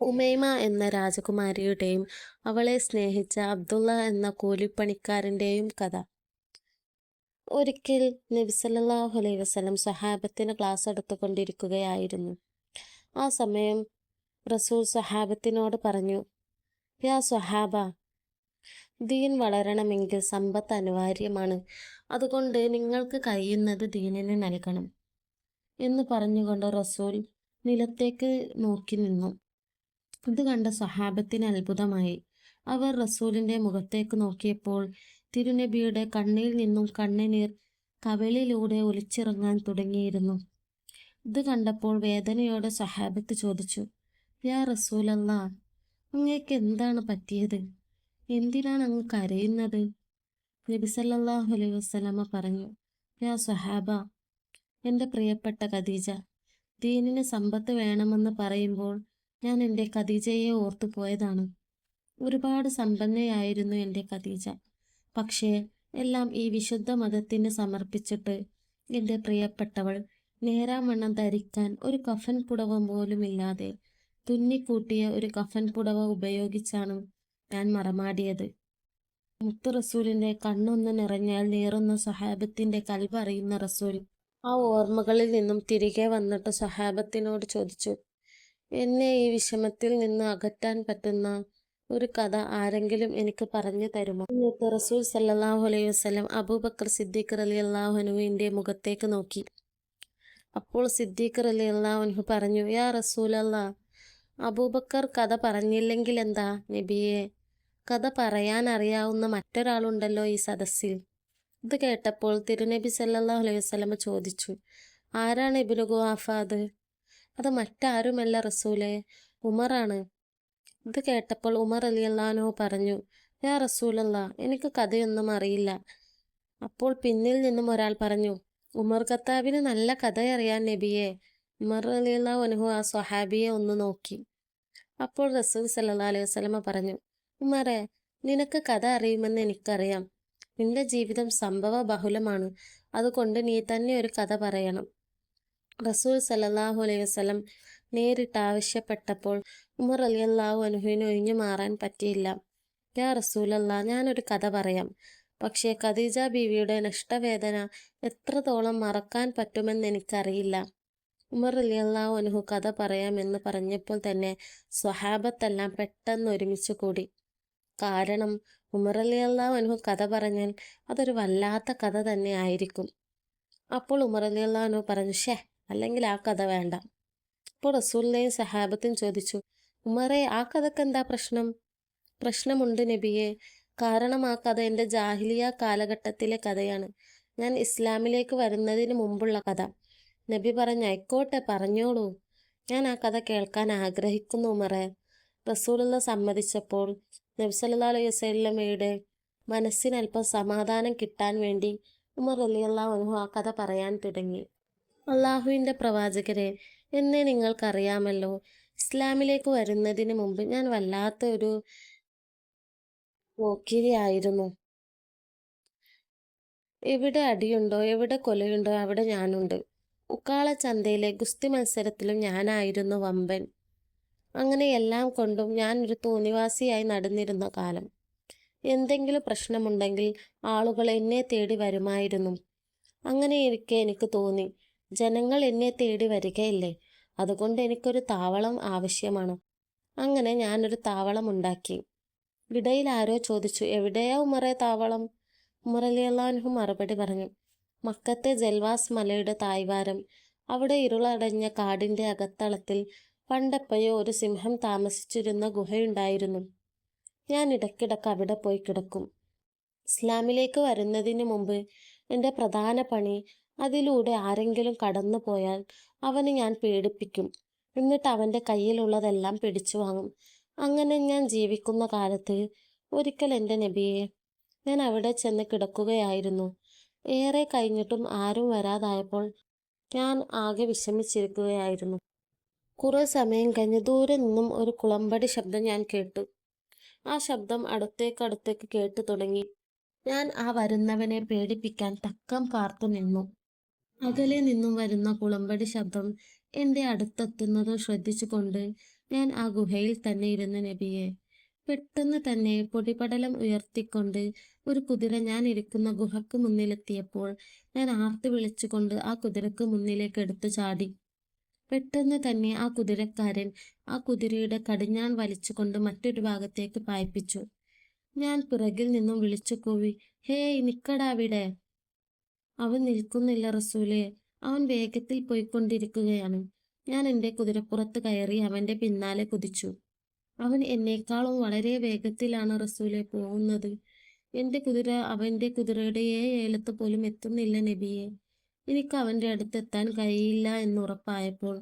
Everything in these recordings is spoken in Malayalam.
ഉമൈമ എന്ന രാജകുമാരിയുടെയും അവളെ സ്നേഹിച്ച അബ്ദുള്ള എന്ന കൂലിപ്പണിക്കാരൻ്റെയും കഥ. ഒരിക്കൽ നബി സല്ലല്ലാഹു അലൈഹി വസല്ലം സ്വഹാബത്തിന് ക്ലാസ് എടുത്തുകൊണ്ടിരിക്കുകയായിരുന്നു. ആ സമയം റസൂൽ സ്വഹാബത്തിനോട് പറഞ്ഞു, യാ സ്വഹാബ, ദീൻ വളരണമെങ്കിൽ സമ്പത്ത് അനിവാര്യമാണ്. അതുകൊണ്ട് നിങ്ങൾക്ക് കഴിയുന്നത് ദീനിന് നൽകണം എന്ന് പറഞ്ഞുകൊണ്ട് റസൂൽ നിലത്തേക്ക് നോക്കി നിന്നു. ഇത് കണ്ട സ്വഹാബത്തിന് അത്ഭുതമായി. അവർ റസൂലിന്റെ മുഖത്തേക്ക് നോക്കിയപ്പോൾ തിരുനബിയുടെ കണ്ണിൽ നിന്നും കണ്ണുനീർ കവിളിലൂടെ ഒലിച്ചിറങ്ങാൻ തുടങ്ങിയിരുന്നു. ഇത് കണ്ടപ്പോൾ വേദനയോടെ സ്വഹാബത്ത് ചോദിച്ചു, യാ റസൂലല്ലാ, അങ്ങേക്ക് എന്താണ് പറ്റിയത്? എന്തിനാണ് അങ്ങ് കരയുന്നത്? നബി സല്ലല്ലാഹു അലൈഹി വസല്ലമ പറഞ്ഞു, യാ സ്വഹാബ, എൻ്റെ പ്രിയപ്പെട്ട ഖദീജ, ദീനിന് സമ്പത്ത് വേണമെന്ന് പറയുമ്പോൾ ഞാൻ എൻ്റെ ഖദീജയെ ഓർത്തു പോയതാണ്. ഒരുപാട് സമ്പന്നയായിരുന്നു എൻ്റെ ഖദീജ. പക്ഷേ എല്ലാം ഈ വിശുദ്ധ മതത്തിന് സമർപ്പിച്ചിട്ട് എൻ്റെ പ്രിയപ്പെട്ടവൾ നേരാവണ്ണം ധരിക്കാൻ ഒരു കഫൻ പുടവ പോലുമില്ലാതെ തുന്നിക്കൂട്ടിയ ഒരു കഫൻ പുടവ ഉപയോഗിച്ചാണ് ഞാൻ മറമാടിയത്. മുത്തു റസൂലിൻ്റെ കണ്ണൊന്ന് നിറഞ്ഞാൽ നീറുന്ന സ്വഹാബത്തിൻ്റെ കൽവറിയുന്ന റസൂൽ ആ ഓർമ്മകളിൽ നിന്നും തിരികെ വന്നിട്ട് സ്വഹാബത്തിനോട് ചോദിച്ചു, എന്നെ ഈ വിഷമത്തിൽ നിന്ന് അകറ്റാൻ പറ്റുന്ന ഒരു കഥ ആരെങ്കിലും എനിക്ക് പറഞ്ഞു തരുമോ? എന്നിട്ട് റസൂൽ സല്ലല്ലാഹു അലൈഹി വസല്ലം അബൂബക്കർ സിദ്ദീഖ് റളിയല്ലാഹു അൻഹുവിൻ്റെ മുഖത്തേക്ക് നോക്കി. അപ്പോൾ സിദ്ദീഖ് റളിയല്ലാഹു അൻഹു പറഞ്ഞു, യാ റസൂലല്ലാ, അബൂബക്കർ കഥ പറഞ്ഞില്ലെങ്കിൽ എന്താ നബിയെ? കഥ പറയാൻ അറിയാവുന്ന മറ്റൊരാളുണ്ടല്ലോ ഈ സദസ്സിൽ. ഇത് കേട്ടപ്പോൾ തിരുനബി സല്ലല്ലാഹു അലൈഹി വസല്ലം ചോദിച്ചു, ആരാണ് ഇബ്നു ഖുവാഫ? അത് മറ്റാരുമല്ല റസൂലേ, ഉമറാണ്. ഇത് കേട്ടപ്പോൾ ഉമർ റളിയല്ലാഹു അൻഹു പറഞ്ഞു, യാ റസൂലല്ലാ, എനിക്ക് കഥയൊന്നും അറിയില്ല. അപ്പോൾ പിന്നിൽ നിന്നും ഒരാൾ പറഞ്ഞു, ഉമർ ഖത്താബിന് നല്ല കഥയറിയാൻ നബിയെ. ഉമർ റളിയല്ലാഹു അൻഹു ആ സ്വഹാബിയെ ഒന്ന് നോക്കി. അപ്പോൾ റസൂൽ സല്ലല്ലാഹു അലൈഹി വസല്ലമ പറഞ്ഞു, ഉമറെ, നിനക്ക് കഥ അറിയുമെന്ന് എനിക്കറിയാം. നിന്റെ ജീവിതം സംഭവ ബഹുലമാണ്. അതുകൊണ്ട് നീ തന്നെ ഒരു കഥ പറയണം. റസൂൽ സല്ലല്ലാഹു അലൈഹി വസല്ലം നേരിട്ട് ആവശ്യപ്പെട്ടപ്പോൾ ഉമർ റളിയല്ലാഹു അൻഹുവിന് ഒഴിഞ്ഞു മാറാൻ പറ്റിയില്ല. യാ റസൂലല്ലാ, ഞാനൊരു കഥ പറയാം. പക്ഷേ ഖദീജ ബീവിയുടെ നഷ്ടവേദന എത്രത്തോളം മറക്കാൻ പറ്റുമെന്ന് എനിക്കറിയില്ല. ഉമർ റളിയല്ലാഹു അൻഹു കഥ പറയാമെന്ന് പറഞ്ഞപ്പോൾ തന്നെ സ്വഹാബത്തെല്ലാം പെട്ടെന്ന് ഒരുമിച്ച് കൂടി. കാരണം ഉമർ റളിയല്ലാഹു അൻഹു കഥ പറഞ്ഞാൽ അതൊരു വല്ലാത്ത കഥ തന്നെ ആയിരിക്കും. അപ്പോൾ ഉമർ റളിയല്ലാഹു അൻഹു പറഞ്ഞു, അല്ലെങ്കിൽ ആ കഥ വേണ്ട. അപ്പോൾ റസൂലിനെയും സഹാബത്തും ചോദിച്ചു, ഉമറെ, ആ കഥക്ക് എന്താ പ്രശ്നം? പ്രശ്നമുണ്ട് നബിയെ. കാരണം ആ കഥ എൻ്റെ ജാഹിലിയ കാലഘട്ടത്തിലെ കഥയാണ്. ഞാൻ ഇസ്ലാമിലേക്ക് വരുന്നതിന് മുമ്പുള്ള കഥ. നബി പറഞ്ഞു, ആയിക്കോട്ടെ, പറഞ്ഞോളൂ, ഞാൻ ആ കഥ കേൾക്കാൻ ആഗ്രഹിക്കുന്നു ഉമറെ. റസൂലുള്ള സമ്മതിച്ചപ്പോൾ നബി സല്ലല്ലാഹു അലൈഹി വസല്ലമയുടെ മനസ്സിന് അല്പം സമാധാനം കിട്ടാൻ വേണ്ടി ഉമർ റളിയല്ലാഹു അൻഹു ആ കഥ പറയാൻ തുടങ്ങി. അള്ളാഹുവിൻ്റെ പ്രവാചകരെ, എന്നെ നിങ്ങൾക്കറിയാമല്ലോ. ഇസ്ലാമിലേക്ക് വരുന്നതിന് മുമ്പ് ഞാൻ വല്ലാത്ത ഒരു പോക്കിരിയായിരുന്നു. എവിടെ അടിയുണ്ടോ, എവിടെ കൊലയുണ്ടോ അവിടെ ഞാനുണ്ട്. ഉക്കാള ചന്തയിലെ ഗുസ്തി മത്സരത്തിലും ഞാനായിരുന്നു വമ്പൻ. അങ്ങനെ എല്ലാം കൊണ്ടും ഞാൻ ഒരു തോന്നിവാസിയായി നടന്നിരുന്ന കാലം. എന്തെങ്കിലും പ്രശ്നമുണ്ടെങ്കിൽ ആളുകൾ എന്നെ തേടി വരുമായിരുന്നു. അങ്ങനെ ഇരിക്കെ എനിക്ക് തോന്നി, ജനങ്ങൾ എന്നെ തേടി വരികയില്ലേ, അതുകൊണ്ട് എനിക്കൊരു താവളം ആവശ്യമാണ്. അങ്ങനെ ഞാനൊരു താവളം ഉണ്ടാക്കി. ഇടയിൽ ആരോ ചോദിച്ചു, എവിടെയാ ഉമറെ താവളം? ഉമർ റളിയല്ലാഹു അൻഹു മറുപടി പറഞ്ഞു, മക്കത്തെ ജൽവാസ് മലയുടെ തായ്വാരം. അവിടെ ഇരുളടഞ്ഞ കാടിൻ്റെ അകത്തളത്തിൽ പണ്ടെപ്പോഴോ ഒരു സിംഹം താമസിച്ചിരുന്ന ഗുഹയുണ്ടായിരുന്നു. ഞാൻ ഇടയ്ക്കിടയ്ക്ക് അവിടെ പോയി കിടക്കും. ഇസ്ലാമിലേക്ക് വരുന്നതിന് മുമ്പ് എൻ്റെ പ്രധാന പണി അതിലൂടെ ആരെങ്കിലും കടന്നു പോയാൽ അവനെ ഞാൻ പേടിപ്പിക്കും. എന്നിട്ട് അവൻ്റെ കയ്യിലുള്ളതെല്ലാം പിടിച്ചു വാങ്ങും. അങ്ങനെ ഞാൻ ജീവിക്കുന്ന കാലത്ത് ഒരിക്കൽ എൻ്റെ നബിയെ, ഞാൻ അവിടെ ചെന്ന് കിടക്കുകയായിരുന്നു. ഏറെ കഴിഞ്ഞിട്ടും ആരും വരാതായപ്പോൾ ഞാൻ ആകെ വിഷമിച്ചിരിക്കുകയായിരുന്നു. കുറെ സമയം കഴിഞ്ഞ് ദൂരെ നിന്നും ഒരു കുളമ്പടി ശബ്ദം ഞാൻ കേട്ടു. ആ ശബ്ദം അടുത്തേക്ക് കേട്ടു തുടങ്ങി. ഞാൻ ആ വരുന്നവനെ പേടിപ്പിക്കാൻ തക്കം പാർത്തു നിന്നു. അകലെ നിന്നും വരുന്ന കുളമ്പടി ശബ്ദം എൻ്റെ അടുത്തെത്തുന്നത് ശ്രദ്ധിച്ചുകൊണ്ട് ഞാൻ ആ ഗുഹയിൽ തന്നെ ഇരുന്നു നബിയെ. പെട്ടെന്ന് തന്നെ പൊടിപടലം ഉയർത്തിക്കൊണ്ട് ഒരു കുതിര ഞാൻ ഇരിക്കുന്ന ഗുഹക്ക് മുന്നിലെത്തിയപ്പോൾ ഞാൻ ആർത്ത് വിളിച്ചുകൊണ്ട് ആ കുതിരക്ക് മുന്നിലേക്ക് എടുത്തു ചാടി. പെട്ടെന്ന് തന്നെ ആ കുതിരക്കാരൻ ആ കുതിരയുടെ കടിഞ്ഞാൺ വലിച്ചുകൊണ്ട് മറ്റൊരു ഭാഗത്തേക്ക് പായിപ്പിച്ചു. ഞാൻ പിറകിൽ നിന്നും വിളിച്ചു കൂവി, ഹേയ് നിക്കടാ അവിടെ. അവൻ നിൽക്കുന്നില്ല റസൂലേ. അവൻ വേഗത്തിൽ പോയിക്കൊണ്ടിരിക്കുകയാണ്. ഞാൻ എൻ്റെ കുതിരപ്പുറത്ത് കയറി അവൻ്റെ പിന്നാലെ കുതിച്ചു. അവൻ എന്നേക്കാളും വളരെ വേഗത്തിലാണ് റസൂലെ പോകുന്നത്. എൻ്റെ കുതിര അവൻ്റെ കുതിരയുടെ ഏലത്ത് പോലും എത്തുന്നില്ല നബിയെ. എനിക്ക് അവൻ്റെ അടുത്തെത്താൻ കഴിയില്ല എന്നുറപ്പായപ്പോൾ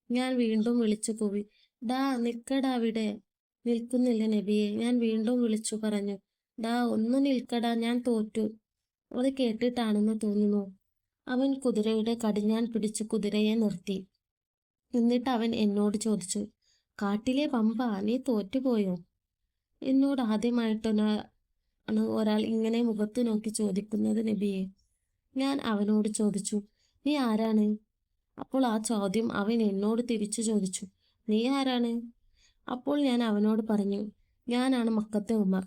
ഞാൻ വീണ്ടും വിളിച്ചു കൂവി, ഡാ നിൽക്കടാ അവിടെ. നിൽക്കുന്നില്ല നബിയെ. ഞാൻ വീണ്ടും വിളിച്ചു പറഞ്ഞു, ഡാ ഒന്ന് നിൽക്കടാ, ഞാൻ തോറ്റു. അത് കേട്ടിട്ടാണെന്ന് തോന്നുന്നു. അവൻ കുതിരയുടെ കടിഞ്ഞാൺ പിടിച്ചു കുതിരയെ നിർത്തി. എന്നിട്ട് അവൻ എന്നോട് ചോദിച്ചു, കാട്ടിലെ പമ്പ, നീ തോറ്റുപോയോ? എന്നോട് ആദ്യമായിട്ടാണ് ഒരാൾ ഇങ്ങനെ മുഖത്ത് നോക്കി ചോദിക്കുന്നത് നബിയെ. ഞാൻ അവനോട് ചോദിച്ചു, നീ ആരാണ്? അപ്പോൾ ആ ചോദ്യം അവൻ എന്നോട് തിരിച്ചു ചോദിച്ചു, നീ ആരാണ്? അപ്പോൾ ഞാൻ അവനോട് പറഞ്ഞു, ഞാനാണ് മക്കത്തെ ഉമർ,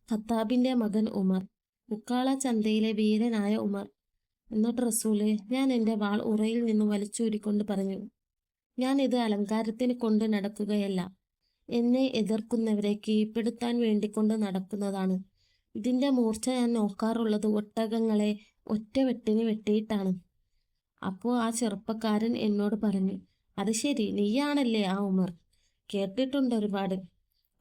ഖത്താബിന്റെ മകൻ ഉമർ, മുക്കാള ചന്തയിലെ വീരനായ ഉമർ. എന്നിട്ട് റസൂലെ, ഞാൻ എൻ്റെ വാൾ ഉറയിൽ നിന്ന് വലിച്ചൂരിക്കൊണ്ട് പറഞ്ഞു, ഞാൻ ഇത് അലങ്കാരത്തിന് കൊണ്ട് നടക്കുകയല്ല, എന്നെ എതിർക്കുന്നവരെ കീഴ്പ്പെടുത്താൻ വേണ്ടിക്കൊണ്ട് നടക്കുന്നതാണ്. ഇതിന്റെ മൂർച്ച ഞാൻ നോക്കാറുള്ളത് ഒട്ടകങ്ങളെ ഒറ്റ വെട്ടിന് വെട്ടിയിട്ടാണ്. അപ്പോൾ ആ ചെറുപ്പക്കാരൻ എന്നോട് പറഞ്ഞു, അത് ശരി, നീയാണല്ലേ ആ ഉമർ. കേട്ടിട്ടുണ്ട് ഒരുപാട്.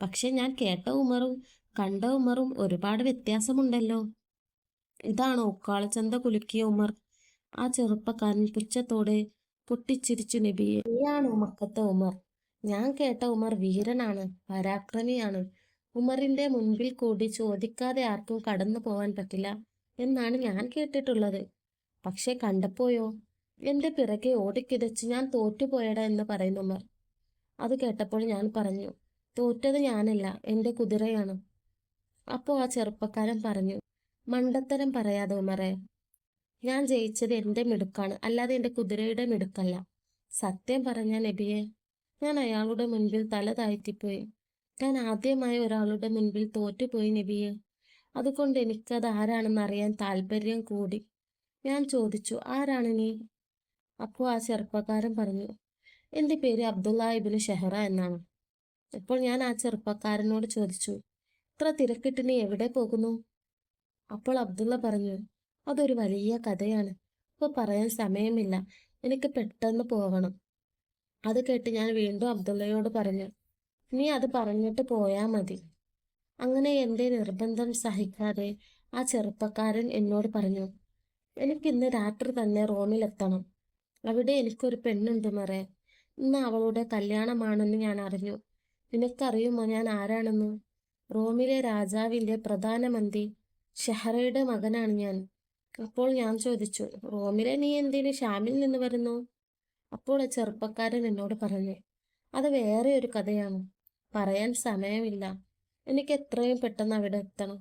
പക്ഷെ ഞാൻ കേട്ട ഉമറും കണ്ട ഉമറും ഒരുപാട് വ്യത്യാസമുണ്ടല്ലോ. ഇതാണോ ഉക്കാളച്ചന്ത കുലുക്കിയ ഉമർ? ആ ചെറുപ്പക്കാരൻ പുച്ഛത്തോടെ പൊട്ടിച്ചിരിച്ചു നബിയെ. നീയാണോ മക്കത്തെ ഉമർ? ഞാൻ കേട്ട ഉമർ വീരനാണ്, പരാക്രമിയാണ്. ഉമറിന്റെ മുൻപിൽ കൂടി ചോദിക്കാതെ ആർക്കും കടന്നു പോവാൻ പറ്റില്ല എന്നാണ് ഞാൻ കേട്ടിട്ടുള്ളത്. പക്ഷെ കണ്ടപ്പോയോ, എന്റെ പിറകെ ഓടിക്കിതച്ച് ഞാൻ തോറ്റുപോയടാ എന്ന് പറയുന്നു ഉമർ. അത് കേട്ടപ്പോൾ ഞാൻ പറഞ്ഞു, തോറ്റത് ഞാനല്ല, എൻ്റെ കുതിരയാണ്. അപ്പോൾ ആ ചെറുപ്പക്കാരൻ പറഞ്ഞു, മണ്ടത്തരം പറയാതെ ഉമറെ. ഞാൻ ജയിച്ചത് എൻ്റെ മിടുക്കാണ്, അല്ലാതെ എൻ്റെ കുതിരയുടെ മിടുക്കല്ല. സത്യം പറഞ്ഞ നബിയെ, ഞാൻ അയാളുടെ മുൻപിൽ തല താഴ്ത്തിപ്പോയി. ഞാൻ ആദ്യമായി ഒരാളുടെ മുൻപിൽ തോറ്റുപോയി നബിയെ. അതുകൊണ്ട് എനിക്കത് ആരാണെന്ന് അറിയാൻ താല്പര്യം കൂടി. ഞാൻ ചോദിച്ചു, ആരാണ് നീ? അപ്പോൾ ആ ചെറുപ്പക്കാരൻ പറഞ്ഞു, എൻ്റെ പേര് അബ്ദുള്ള ഇബ്നു ഷെഹറ എന്നാണ്. ഇപ്പോൾ ഞാൻ ആ ചെറുപ്പക്കാരനോട് ചോദിച്ചു, ഇത്ര തിരക്കിട്ട് നീ എവിടെ പോകുന്നു? അപ്പോൾ അബ്ദുള്ള പറഞ്ഞു, അതൊരു വലിയ കഥയാണ്, ഇപ്പോൾ പറയാൻ സമയമില്ല, എനിക്ക് പെട്ടെന്ന് പോകണം. അത് കേട്ട് ഞാൻ വീണ്ടും അബ്ദുള്ളയോട് പറഞ്ഞു, നീ അത് പറഞ്ഞിട്ട് പോയാൽ മതി. അങ്ങനെ എൻ്റെ നിർബന്ധം സഹിക്കാതെ ആ ചെറുപ്പക്കാരൻ എന്നോട് പറഞ്ഞു, എനിക്കിന്ന് രാത്രി തന്നെ റോമിലെത്തണം. അവിടെ എനിക്കൊരു പെണ്ണുണ്ട് മറേ. ഇന്ന് അവളുടെ കല്യാണമാണെന്ന് ഞാൻ അറിഞ്ഞു. നിനക്കറിയുമോ ഞാൻ ആരാണെന്ന്? റോമിലെ രാജാവിൻ്റെ പ്രധാനമന്ത്രി ഷെഹറയുടെ മകനാണ് ഞാൻ. അപ്പോൾ ഞാൻ ചോദിച്ചു, റോമിലെ നീ എന്തിന് ഷാമിൽ നിന്ന് വരുന്നു? അപ്പോൾ ആ ചെറുപ്പക്കാരൻ എന്നോട് പറഞ്ഞു, അത് വേറെ ഒരു കഥയാണ്, പറയാൻ സമയമില്ല. എനിക്ക് എത്രയും പെട്ടെന്ന് അവിടെ എത്തണം.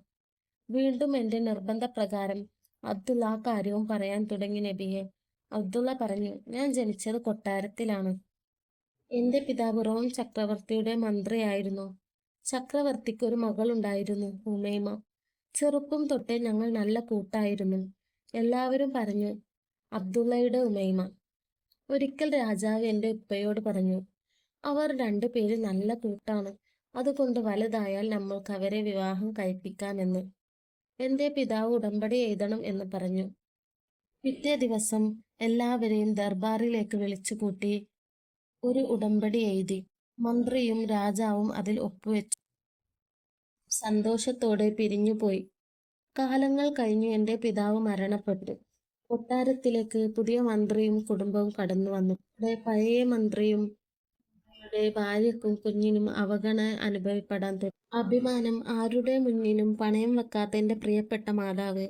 വീണ്ടും എൻ്റെ നിർബന്ധപ്രകാരം അബ്ദുള്ള ആ കാര്യവും പറയാൻ തുടങ്ങി നബിയെ. അബ്ദുള്ള പറഞ്ഞു, ഞാൻ ജനിച്ചത് കൊട്ടാരത്തിലാണ്. എൻ്റെ പിതാവ് റോം ചക്രവർത്തിയുടെ മന്ത്രിയായിരുന്നു. ചക്രവർത്തിക്ക് ഒരു മകളുണ്ടായിരുന്നു, ഉമൈമ. ചെറുപ്പം തൊട്ടേ ഞങ്ങൾ നല്ല കൂട്ടായിരുന്നു. എല്ലാവരും പറഞ്ഞു, അബ്ദുള്ളയുടെ ഉമൈമ. ഒരിക്കൽ രാജാവ് എൻ്റെ ഉപ്പയോട് പറഞ്ഞു, അവർ രണ്ടുപേരും നല്ല കൂട്ടാണ്, അതുകൊണ്ട് വലുതായാൽ നമ്മൾക്ക് അവരെ വിവാഹം കഴിപ്പിക്കാമെന്ന്. എൻ്റെ പിതാവ് ഉടമ്പടി എഴുതണം എന്ന് പറഞ്ഞു. പിറ്റേ ദിവസം എല്ലാവരെയും ദർബാറിലേക്ക് വിളിച്ചു കൂട്ടി ഒരു ഉടമ്പടി എഴുതി. മന്ത്രിയും രാജാവും അതിൽ ഒപ്പുവെച്ചു. സന്തോഷത്തോടെ പിരിഞ്ഞുപോയി. കാലങ്ങൾ കഴിഞ്ഞു എൻ്റെ പിതാവ് മരണപ്പെട്ടു. കൊട്ടാരത്തിലേക്ക് പുതിയ മന്ത്രിയും കുടുംബവും കടന്നു വന്നു. പഴയ മന്ത്രിയും ഭാര്യക്കും കുഞ്ഞിനും അവഗണന അനുഭവപ്പെടാൻ തുടങ്ങി. അഭിമാനം ആരുടെ മുന്നിലും പണയം വെക്കാത്ത എൻ്റെ പ്രിയപ്പെട്ട മാതാവ്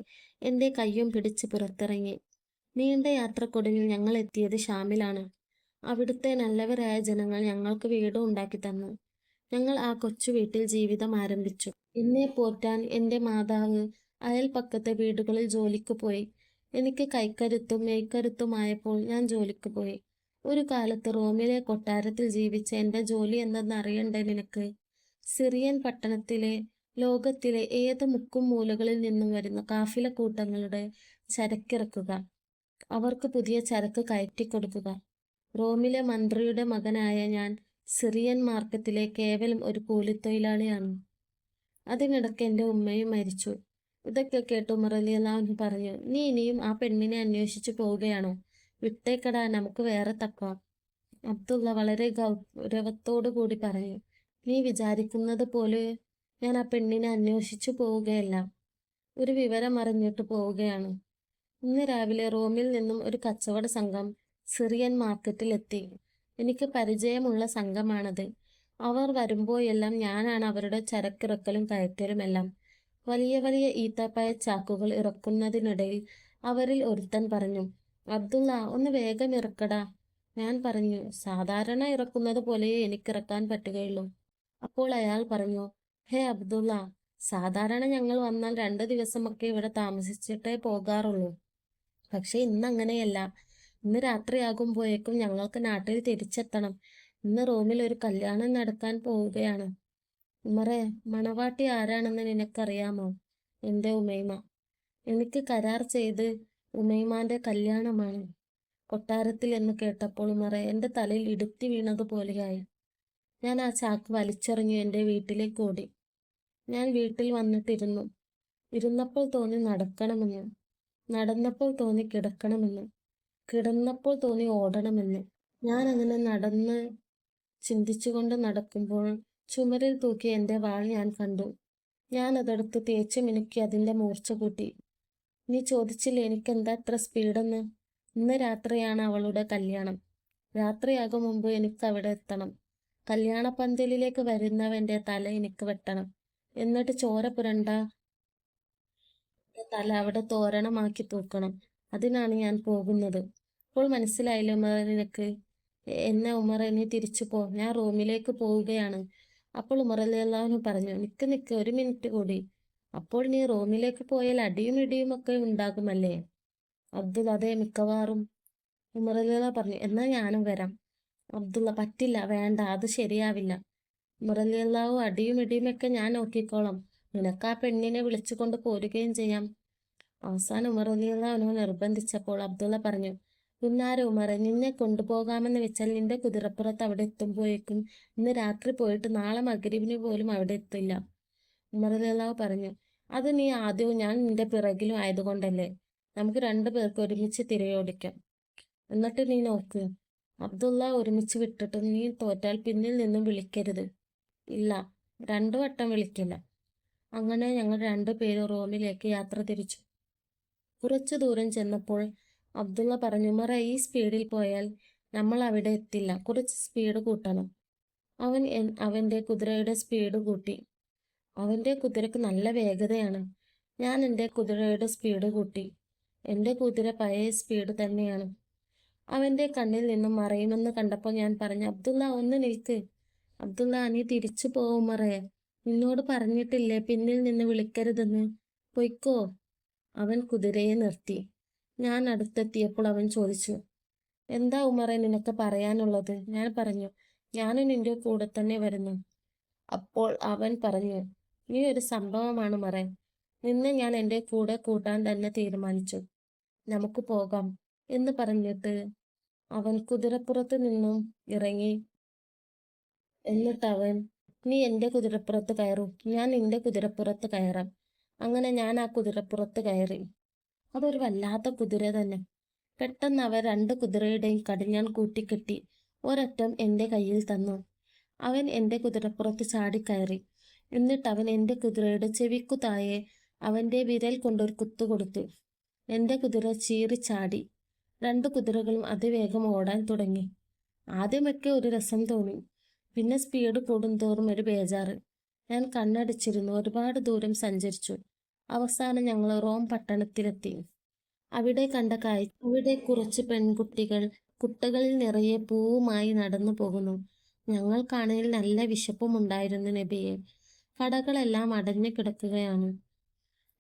എൻ്റെ കയ്യും പിടിച്ച് പുറത്തിറങ്ങി. നീണ്ട യാത്രക്കൊടുവിൽ ഞങ്ങൾ എത്തിയത് ഷാമിലാണ്. അവിടുത്തെ നല്ലവരായ ജനങ്ങൾ ഞങ്ങൾക്ക് വീട് ഉണ്ടാക്കി തന്നു. ഞങ്ങൾ ആ കൊച്ചു വീട്ടിൽ ജീവിതം ആരംഭിച്ചു. എന്നെ പോറ്റാൻ എൻ്റെ മാതാവ് അയൽപക്കത്തെ വീടുകളിൽ ജോലിക്ക് പോയി. എനിക്ക് കൈക്കരുത്തും മെയ്ക്കരുത്തുമായപ്പോൾ ഞാൻ ജോലിക്ക് പോയി. ഒരു കാലത്ത് റോമിലെ കൊട്ടാരത്തിൽ ജീവിച്ച എൻ്റെ ജോലി എന്തെന്ന് അറിയണ്ടേ നിനക്ക്? സിറിയൻ പട്ടണത്തിലെ ലോകത്തിലെ ഏത് മുക്കും മൂലകളിൽ നിന്നും വരുന്ന കാഫില കൂട്ടങ്ങളുടെ ചരക്കിറക്കുക, അവർക്ക് പുതിയ ചരക്ക് കയറ്റിക്കൊടുക്കുക. റോമിലെ മന്ത്രിയുടെ മകനായ ഞാൻ സിറിയൻ മാർക്കറ്റിലെ കേവലം ഒരു കൂലിത്തൊഴിലാളിയാണ്. അതിനിടയ്ക്ക് എൻ്റെ ഉമ്മയും മരിച്ചു. ഇതൊക്കെ കേട്ട് ഉമർ റളിയല്ലാഹു പറഞ്ഞു, നീ ഇനിയും ആ പെണ്ണിനെ അന്വേഷിച്ചു പോവുകയാണോ? വിട്ടേക്കടാ, നമുക്ക് വേറെ തക്കാം. അബ്ദുള്ള വളരെ ഗൗരവത്തോടു കൂടി പറഞ്ഞു, നീ വിചാരിക്കുന്നത് പോലെ ഞാൻ ആ പെണ്ണിനെ അന്വേഷിച്ചു പോവുകയല്ല. ഒരു വിവരം അറിഞ്ഞിട്ട് പോവുകയാണ്. ഇന്ന് രാവിലെ റോമിൽ നിന്നും ഒരു കച്ചവട സംഘം സിറിയൻ മാർക്കറ്റിൽ എത്തി. എനിക്ക് പരിചയമുള്ള സംഘമാണത്. അവർ വരുമ്പോഴെല്ലാം ഞാനാണ് അവരുടെ ചരക്കിറക്കലും കയറ്റലുമെല്ലാം. വലിയ വലിയ ഈത്തപ്പഴ ചാക്കുകൾ ഇറക്കുന്നതിനിടയിൽ അവരിൽ ഒരുത്തൻ പറഞ്ഞു, അബ്ദുള്ള, ഒന്ന് വേഗം ഇറക്കടാ. ഞാൻ പറഞ്ഞു, സാധാരണ ഇറക്കുന്നത് പോലെ എനിക്കിറക്കാൻ പറ്റുകയുള്ളൂ. അപ്പോൾ അയാൾ പറഞ്ഞു, ഹേ അബ്ദുള്ള, സാധാരണ ഞങ്ങൾ വന്നാൽ 2 ദിവസമൊക്കെ ഇവിടെ താമസിച്ചിട്ടേ പോകാറുള്ളൂ. പക്ഷെ ഇന്ന് അങ്ങനെയല്ല. ഇന്ന് രാത്രിയാകുമ്പോഴേക്കും ഞങ്ങൾക്ക് നാട്ടിൽ തിരിച്ചെത്തണം. ഇന്ന് റോമിൽ ഒരു കല്യാണം നടക്കാൻ പോവുകയാണ്. ഉമറെ, മണവാട്ടി ആരാണെന്ന് നിനക്കറിയാമോ? എൻ്റെ ഉമൈമ. എനിക്ക് കരാർ ചെയ്ത് ഉമൈമാന്റെ കല്യാണമാണ്. കൊട്ടാരത്തിൽ എന്ന് കേട്ടപ്പോൾ ഉമറെ, എൻ്റെ തലയിൽ ഇടുത്തി വീണതുപോലെയായി. ഞാൻ ആ ചാക്ക് വലിച്ചെറിഞ്ഞു എൻ്റെ വീട്ടിലേക്ക് ഓടി. ഞാൻ വീട്ടിൽ വന്നിട്ടിരുന്നു. ഇരുന്നപ്പോൾ തോന്നി നടക്കണമെന്ന്, നടന്നപ്പോൾ തോന്നി കിടക്കണമെന്ന്, കിടന്നപ്പോൾ തോന്നി ഓടണമെന്ന്. ഞാൻ അങ്ങനെ നടന്ന് ചിന്തിച്ചുകൊണ്ട് നടക്കുമ്പോൾ ചുമരിൽ തൂക്കി എൻ്റെ വാൾ ഞാൻ കണ്ടു. ഞാൻ അതെടുത്ത് തേച്ച് മിനുക്കി അതിൻ്റെ മൂർച്ച കൂട്ടി. നീ ചോദിച്ചില്ലേ എനിക്കെന്താ അത്ര സ്പീഡെന്ന്? ഇന്ന് രാത്രിയാണ് അവളുടെ കല്യാണം. രാത്രിയാകും മുമ്പ് എനിക്ക് അവിടെ എത്തണം. കല്യാണപ്പന്തലിലേക്ക് വരുന്നവൻ്റെ തല എനിക്ക് വെട്ടണം. എന്നിട്ട് ചോര പുരണ്ട തല അവിടെ തോരണമാക്കി തൂക്കണം. അതിനാണ് ഞാൻ പോകുന്നത്. ഇപ്പോൾ മനസ്സിലായില്ലേ ഉമർ നിനക്ക്? എന്നെ ഉമറെ, നീ തിരിച്ചു പോ, ഞാൻ റൂമിലേക്ക് പോവുകയാണ്. അപ്പോൾ ഉമർ റളിയല്ലാഹു പറഞ്ഞു, നിക്ക് നിക്ക്, ഒരു മിനിറ്റ് കൂടി. അപ്പോൾ നീ റൂമിലേക്ക് പോയാൽ അടിയും ഇടിയും ഒക്കെ ഉണ്ടാകുമല്ലേ? അബ്ദുള്ള, അതെ, മിക്കവാറും. ഉമർ റളിയല്ലാഹു പറഞ്ഞു, എന്നാൽ ഞാനും വരാം. അബ്ദുള്ള, പറ്റില്ല, വേണ്ട, അത് ശരിയാവില്ല. ഉമർ റളിയല്ലാഹു, അടിയും ഇടിയുമൊക്കെ ഞാൻ നോക്കിക്കോളാം. നിനക്ക് ആ പെണ്ണിനെ വിളിച്ചുകൊണ്ട് പോരുകയും ചെയ്യാം. അവസാനം ഉമർ റളിയല്ലാഹു നിർബന്ധിച്ചപ്പോൾ അബ്ദുള്ള പറഞ്ഞു, പുന്നാര ഉമറെ, നിന്നെ കൊണ്ടുപോകാമെന്ന് വെച്ചാൽ നിന്റെ കുതിരപ്പുറത്ത് അവിടെ എത്തുമ്പോഴേക്കും ഇന്ന് രാത്രി പോയിട്ട് നാളെ മഗ്‌രിബിന് പോലും അവിടെ എത്തില്ല. ഉമർ റളിയല്ലാഹു പറഞ്ഞു, അത് നീ ആദ്യവും ഞാൻ നിന്റെ പിറകിലും ആയതുകൊണ്ടല്ലേ. നമുക്ക് 2 പേർക്ക് ഒരുമിച്ച് തിരയോടിക്കാം. എന്നിട്ട് നീ നോക്ക്, അബ്ദുള്ള, ഒരുമിച്ച് വിട്ടിട്ട് നീ തോറ്റാൽ പിന്നിൽ നിന്നും വിളിക്കരുത്. ഇല്ല, 2 വട്ടം വിളിക്കില്ല. അങ്ങനെ ഞങ്ങൾ 2 പേരും റോമിലേക്ക് യാത്ര തിരിച്ചു. കുറച്ചു ദൂരം ചെന്നപ്പോൾ അബ്ദുള്ള പറഞ്ഞു, ഉമറെ, ഈ സ്പീഡിൽ പോയാൽ നമ്മൾ അവിടെ എത്തില്ല. കുറച്ച് സ്പീഡ് കൂട്ടണം. അവൻ അവൻ്റെ കുതിരയുടെ സ്പീഡ് കൂട്ടി. അവൻ്റെ കുതിരക്ക് നല്ല വേഗതയാണ്. ഞാൻ എൻ്റെ കുതിരയുടെ സ്പീഡ് കൂട്ടി. എൻ്റെ കുതിര പഴയ സ്പീഡ് തന്നെയാണ്. അവൻ്റെ കണ്ണിൽ നിന്നും മറയുമെന്ന് കണ്ടപ്പോൾ ഞാൻ പറഞ്ഞു, അബ്ദുള്ള, ഒന്ന് നിൽക്ക്. അബ്ദുള്ള, നീ തിരിച്ചു പോവും ഉമറെ. നിന്നോട് പറഞ്ഞിട്ടില്ലേ പിന്നിൽ നിന്ന് വിളിക്കരുതെന്ന്? പൊയ്ക്കോ. അവൻ കുതിരയെ നിർത്തി. ഞാൻ അടുത്തെത്തിയപ്പോൾ അവൻ ചോദിച്ചു, എന്താ ഉമറെ നിനക്ക് പറയാനുള്ളത്? ഞാൻ പറഞ്ഞു, ഞാനും നിന്റെ കൂടെ തന്നെ വരുന്നു. അപ്പോൾ അവൻ പറഞ്ഞു, നീ ഒരു സംഭവമാണ് ഉമറെ. നിന്നെ ഞാൻ എൻ്റെ കൂടെ കൂട്ടാൻ തന്നെ തീരുമാനിച്ചു. നമുക്ക് പോകാം എന്ന് പറഞ്ഞിട്ട് അവൻ കുതിരപ്പുറത്ത് നിന്നും ഇറങ്ങി. എന്നിട്ട് അവൻ, നീ എൻ്റെ കുതിരപ്പുറത്ത് കയറൂ, ഞാൻ നിന്റെ കുതിരപ്പുറത്ത് കയറാം. അങ്ങനെ ഞാൻ ആ കുതിരപ്പുറത്ത് കയറി. അതൊരു വല്ലാത്ത കുതിര തന്നെ. പെട്ടെന്ന് അവർ 2 കുതിരയുടെയും കടിഞ്ഞാൺ കൂട്ടിക്കെട്ടി ഒരറ്റം എൻ്റെ കയ്യിൽ തന്നു. അവൻ എൻ്റെ കുതിരപ്പുറത്ത് ചാടിക്കയറി. എന്നിട്ട് അവൻ എൻ്റെ കുതിരയുടെ ചെവിക്കു താഴെ അവൻ്റെ വിരൽ കൊണ്ടൊരു കുത്തു കൊടുത്തു. എൻ്റെ കുതിര ചീറിച്ചാടി. 2 കുതിരകളും അതിവേഗം ഓടാൻ തുടങ്ങി. ആദ്യമൊക്കെ ഒരു രസം തോന്നി. പിന്നെ സ്പീഡ് കൂടുന്തോറും ഒരു ബേജാറ്. ഞാൻ കണ്ണടച്ചിരുന്നു. ഒരുപാട് ദൂരം സഞ്ചരിച്ചു. അവസാനം ഞങ്ങൾ റോം പട്ടണത്തിലെത്തി. അവിടെ കണ്ട കാഴ്ച, അവിടെ കുറച്ച് പെൺകുട്ടികൾ കുട്ടകളിൽ നിറയെ പൂവുമായി നടന്നു പോകുന്നു. ഞങ്ങൾക്കാണെങ്കിൽ നല്ല വിശപ്പുമുണ്ടായിരുന്നു നബിയെ. കടകളെല്ലാം അടഞ്ഞു കിടക്കുകയാണ്.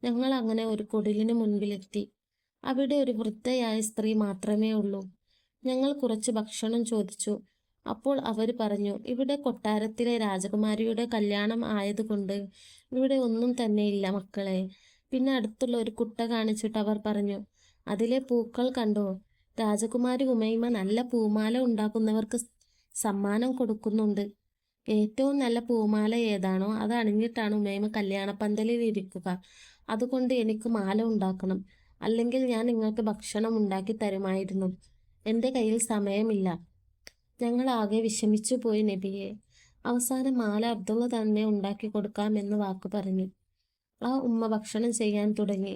ഞങ്ങൾ അങ്ങനെ ഒരു കുടിലിന് മുൻപിലെത്തി. അവിടെ ഒരു വൃദ്ധയായ സ്ത്രീ മാത്രമേ ഉള്ളൂ. ഞങ്ങൾ കുറച്ച് ഭക്ഷണം ചോദിച്ചു. അപ്പോൾ അവർ പറഞ്ഞു, ഇവിടെ കൊട്ടാരത്തിലെ രാജകുമാരിയുടെ കല്യാണം ആയതുകൊണ്ട് ഇവിടെ ഒന്നും തന്നെ ഇല്ല മക്കളെ. പിന്നെ അടുത്തുള്ള ഒരു കുട്ട കാണിച്ചിട്ട് അവർ പറഞ്ഞു, അതിലെ പൂക്കൾ കണ്ടോ? രാജകുമാരി ഉമൈമ നല്ല പൂമാല ഉണ്ടാക്കുന്നവർക്ക് സമ്മാനം കൊടുക്കുന്നുണ്ട്. ഏറ്റവും നല്ല പൂമാല ഏതാണോ അത് അണിഞ്ഞിട്ടാണ് ഉമൈമ കല്യാണപ്പന്തലിൽ ഇരിക്കുക. അതുകൊണ്ട് എനിക്ക് മാല ഉണ്ടാക്കണം, അല്ലെങ്കിൽ ഞാൻ നിങ്ങൾക്ക് ഭക്ഷണം ഉണ്ടാക്കി തരുമായിരുന്നു. എൻ്റെ കയ്യിൽ സമയമില്ല. ഞങ്ങൾ ആകെ വിഷമിച്ചു പോയി നബിയെ. അവസാനം മാല അബ്ദുള്ള തന്നെ ഉണ്ടാക്കി കൊടുക്കാമെന്ന് വാക്കു പറഞ്ഞു. ആ ഉമ്മ ഭക്ഷണം ചെയ്യാൻ തുടങ്ങി.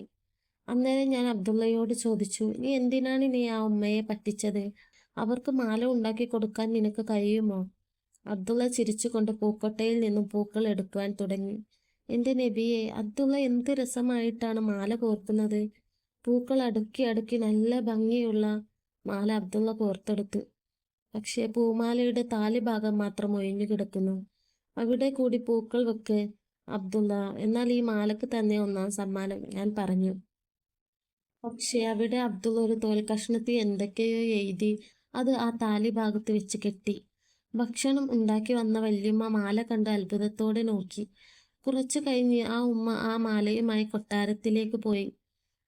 അന്നേരം ഞാൻ അബ്ദുള്ളയോട് ചോദിച്ചു, നീ എന്തിനാണ് നീ ആ ഉമ്മയെ പറ്റിച്ചത്? അവർക്ക് മാല ഉണ്ടാക്കി കൊടുക്കാൻ നിനക്ക് കഴിയുമോ? അബ്ദുള്ള ചിരിച്ചുകൊണ്ട് പൂക്കൊട്ടയിൽ നിന്നും പൂക്കൾ എടുക്കുവാൻ തുടങ്ങി. എൻ്റെ നബിയെ, അബ്ദുള്ള എന്ത് രസമായിട്ടാണ് മാല കോർക്കുന്നത്. പൂക്കൾ അടുക്കി അടുക്കി നല്ല ഭംഗിയുള്ള മാല അബ്ദുള്ള കോർത്തെടുത്തു. പക്ഷേ പൂമാലയുടെ താലിഭാഗം മാത്രം ഒഴിഞ്ഞു കിടക്കുന്നു. അവിടെ കൂടി പൂക്കൾ വെക്ക് അബ്ദുള്ള, എന്നാൽ ഈ മാലക്ക് തന്നെ ഒന്നാം സമ്മാനം, ഞാൻ പറഞ്ഞു. പക്ഷേ അവിടെ അബ്ദുള്ള ഒരു തോൽക്കഷ്ണത്തിൽ എന്തൊക്കെയോ എഴുതി അത് ആ താലിഭാഗത്ത് വെച്ച് കെട്ടി. ഭക്ഷണം ഉണ്ടാക്കി വന്ന വല്യമ്മ മാല കണ്ട് അത്ഭുതത്തോടെ നോക്കി. കുറച്ചു കഴിഞ്ഞ് ആ ഉമ്മ ആ മാലയുമായി കൊട്ടാരത്തിലേക്ക് പോയി.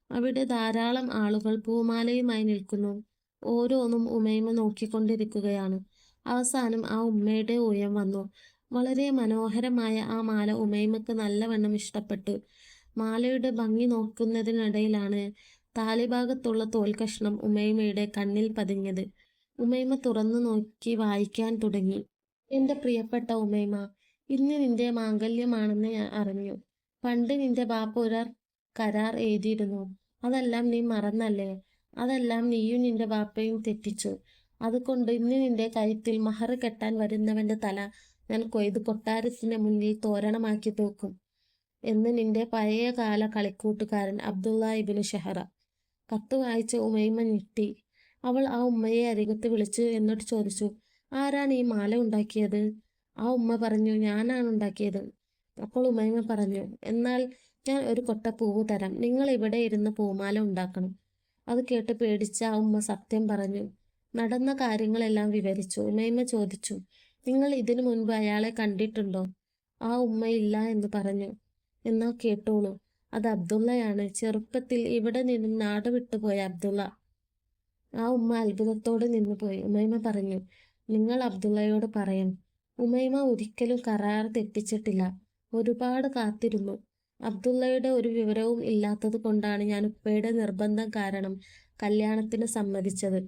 അവിടെ ധാരാളം ആളുകൾ പൂമാലയുമായി നിൽക്കുന്നു. ഓരോന്നും ഉമൈമ നോക്കിക്കൊണ്ടിരിക്കുകയാണ്. അവസാനം ആ ഉമ്മയുടെ ഊഴം വന്നു. വളരെ മനോഹരമായ ആ മാല ഉമൈമക്ക് നല്ലവണ്ണം ഇഷ്ടപ്പെട്ടു. മാലയുടെ ഭംഗി നോക്കുന്നതിനിടയിലാണ് താലിഭാഗത്തുള്ള തോൽക്കഷ്ണം ഉമൈമയുടെ കണ്ണിൽ പതിഞ്ഞത്. ഉമൈമ തുറന്നു നോക്കി വായിക്കാൻ തുടങ്ങി. എൻ്റെ പ്രിയപ്പെട്ട ഉമൈമ, ഇന്ന് നിന്റെ മാംഗല്യമാണെന്ന് ഞാൻ അറിഞ്ഞു. പണ്ട് നിന്റെ ബാപ്പ ഒരു കരാർ എഴുതിയിരുന്നു. അതെല്ലാം നീ മറന്നല്ലേ? അതെല്ലാം നീയും നിന്റെ ബാപ്പയും തെറ്റിച്ചു. അതുകൊണ്ട് ഇന്ന് നിന്റെ കഴുത്തിൽ മഹർ കെട്ടാൻ വരുന്നവന്റെ തല ഞാൻ കൊയ്ത് കൊട്ടാരത്തിന്റെ മുന്നിൽ തോരണമാക്കി തൂക്കും എന്ന് നിന്റെ പഴയകാല കളിക്കൂട്ടുകാരൻ അബ്ദുള്ള ഇബ്നു ഷഹറ. കത്ത് വായിച്ച ഉമൈമ ഞെട്ടി. അവൾ ആ ഉമ്മയെ അരികത്ത് വിളിച്ചു എന്നിട്ട് ചോദിച്ചു, ആരാണ് ഈ മാല ഉണ്ടാക്കിയത്? ആ ഉമ്മ പറഞ്ഞു, ഞാനാണ് ഉണ്ടാക്കിയത്. അപ്പോൾ ഉമൈമ പറഞ്ഞു, എന്നാൽ ഞാൻ ഒരു കൊട്ട പൂവ് തരാം, നിങ്ങൾ ഇവിടെ ഇരുന്ന് പൂമാല ഉണ്ടാക്കണം. അത് കേട്ട് പേടിച്ച ആ ഉമ്മ സത്യം പറഞ്ഞു. നടന്ന കാര്യങ്ങളെല്ലാം വിവരിച്ചു. ഉമൈമ ചോദിച്ചു, നിങ്ങൾ ഇതിനു മുൻപ് അയാളെ കണ്ടിട്ടുണ്ടോ? ആ ഉമ്മ ഇല്ല എന്ന് പറഞ്ഞു. എന്നാൽ കേട്ടോളൂ, അത് അബ്ദുള്ളയാണ്, ചെറുപ്പത്തിൽ ഇവിടെ നിന്നും നാട് വിട്ടുപോയ അബ്ദുള്ള. ആ ഉമ്മ അത്ഭുതത്തോടെ നിന്നുപോയി. ഉമൈമ പറഞ്ഞു, നിങ്ങൾ അബ്ദുള്ളയോട് പറയും. ഉമൈമ ഒരിക്കലും കരാർ തെറ്റിച്ചിട്ടില്ല. ഒരുപാട് കാത്തിരുന്നു. അബ്ദുള്ളയുടെ ഒരു വിവരവും ഇല്ലാത്തത് കൊണ്ടാണ് ഞാൻ ഉപ്പയുടെ നിർബന്ധം കാരണം കല്യാണത്തിന് സമ്മതിച്ചത്.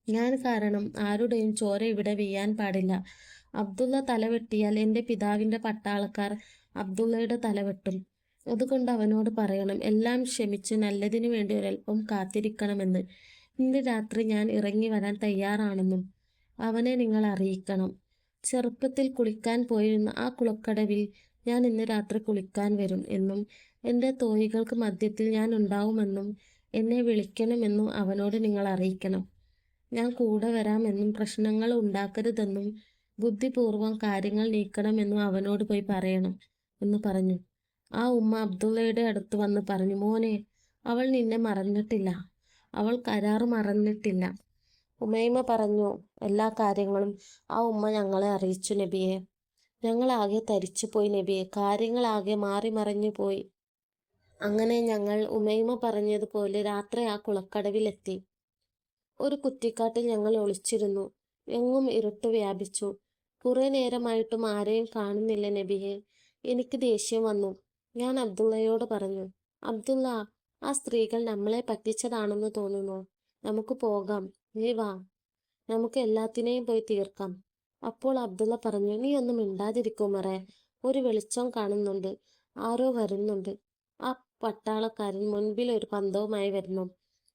ഞാൻ കാരണം ആരുടെയും ചോര ഇവിടെ വീയാൻ പാടില്ല. അബ്ദുള്ള തലവെട്ടിയാൽ എൻ്റെ പിതാവിൻ്റെ പട്ടാളക്കാർ അബ്ദുള്ളയുടെ തലവെട്ടും. അതുകൊണ്ട് അവനോട് പറയണം, എല്ലാം ക്ഷമിച്ച് നല്ലതിനു വേണ്ടി ഒരൽപ്പം കാത്തിരിക്കണമെന്ന്. ഇന്ന് രാത്രി ഞാൻ ഇറങ്ങി വരാൻ തയ്യാറാണെന്നും അവനെ നിങ്ങൾ അറിയിക്കണം. ചെറുപ്പത്തിൽ കുളിക്കാൻ പോയിരുന്ന ആ കുളക്കടവിൽ ഞാൻ ഇന്ന് രാത്രി കുളിക്കാൻ വരും എന്നും എൻ്റെ തോഴികൾക്ക് മധ്യത്തിൽ ഞാൻ ഉണ്ടാവുമെന്നും എന്നെ വിളിക്കണമെന്നും അവനോട് നിങ്ങൾ അറിയിക്കണം. ഞാൻ കൂടെ വരാമെന്നും പ്രശ്നങ്ങൾ ഉണ്ടാക്കരുതെന്നും ബുദ്ധിപൂർവം കാര്യങ്ങൾ നീക്കണമെന്നും അവനോട് പോയി പറയണം എന്ന് പറഞ്ഞു. ആ ഉമ്മ അബ്ദുള്ളയുടെ അടുത്ത് വന്ന് പറഞ്ഞു, മോനെ, അവൾ നിന്നെ മറന്നിട്ടില്ല. അവൾ കരാറ് മറന്നിട്ടില്ല. ഉമൈമ പറഞ്ഞു, എല്ലാ കാര്യങ്ങളും ആ ഉമ്മ ഞങ്ങളെ അറിയിച്ചു നബിയെ. ഞങ്ങളാകെ തരിച്ചുപോയി നബിയെ. കാര്യങ്ങളാകെ മാറി മറിഞ്ഞു പോയി. അങ്ങനെ ഞങ്ങൾ ഉമൈമ പറഞ്ഞതുപോലെ രാത്രി ആ കുളക്കടവിലെത്തി. ഒരു കുറ്റിക്കാട്ടിൽ ഞങ്ങൾ ഒളിച്ചിരുന്നു. എങ്ങും ഇരുട്ട് വ്യാപിച്ചു. കുറെ നേരമായിട്ടും ആരെയും കാണുന്നില്ല നബിയെ. എനിക്ക് ദേഷ്യം വന്നു. ഞാൻ അബ്ദുള്ളയോട് പറഞ്ഞു, അബ്ദുള്ള, ആ സ്ത്രീകൾ നമ്മളെ പറ്റിച്ചതാണെന്ന് തോന്നുന്നു. നമുക്ക് പോകാം, നീ വാ, നമുക്ക് എല്ലാത്തിനെയും പോയി തീർക്കാം. അപ്പോൾ അബ്ദുള്ള പറഞ്ഞു, നീ ഒന്നും മിണ്ടാതിരിക്കൂ മറേ. ഒരു വെളിച്ചം കാണുന്നുണ്ട്, ആരോ വരുന്നുണ്ട്. ആ പട്ടാളക്കാരൻ മുൻപിൽ ഒരു പന്തവുമായി വരുന്നു.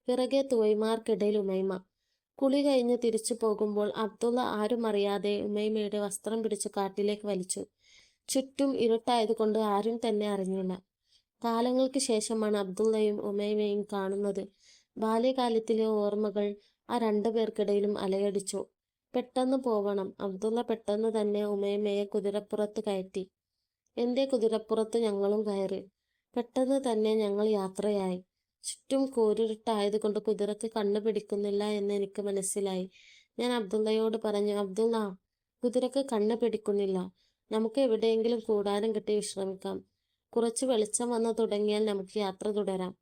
പിറകെ തുവൈമാർക്കിടയിൽ ഉമൈമ. കുളി കഴിഞ്ഞ് തിരിച്ചു പോകുമ്പോൾ അബ്ദുള്ള ആരും അറിയാതെ ഉമൈമയുടെ വസ്ത്രം പിടിച്ച് കാട്ടിലേക്ക് വലിച്ചു. ചുറ്റും ഇരുട്ടായതുകൊണ്ട് ആരും തന്നെ അറിഞ്ഞില്ല. കാലങ്ങൾക്ക് ശേഷമാണ് അബ്ദുള്ളയും ഉമൈമയും കാണുന്നത്. ബാല്യകാലത്തിലെ ഓർമ്മകൾ ആ രണ്ടു പേർക്കിടയിലും അലയടിച്ചു. പെട്ടെന്ന് പോവണം. അബ്ദുള്ള പെട്ടെന്ന് തന്നെ ഉമൈമയെ കുതിരപ്പുറത്ത് കയറ്റി. എൻ്റെ കുതിരപ്പുറത്ത് ഞങ്ങളും കയറി. പെട്ടെന്ന് തന്നെ ഞങ്ങൾ യാത്രയായി. ചുറ്റും കൂരിരുട്ടായതുകൊണ്ട് കുതിരക്ക് കണ്ണു പിടിക്കുന്നില്ല എന്ന് എനിക്ക് മനസ്സിലായി. ഞാൻ അബ്ദുള്ളയോട് പറഞ്ഞു, അബ്ദുള്ള, കുതിരക്ക് കണ്ണ് പിടിക്കുന്നില്ല. നമുക്ക് എവിടെയെങ്കിലും കൂടാരം കെട്ടി വിശ്രമിക്കാം. കുറച്ച് വെളിച്ചം വന്നു തുടങ്ങിയാൽ നമുക്ക് യാത്ര തുടരാം.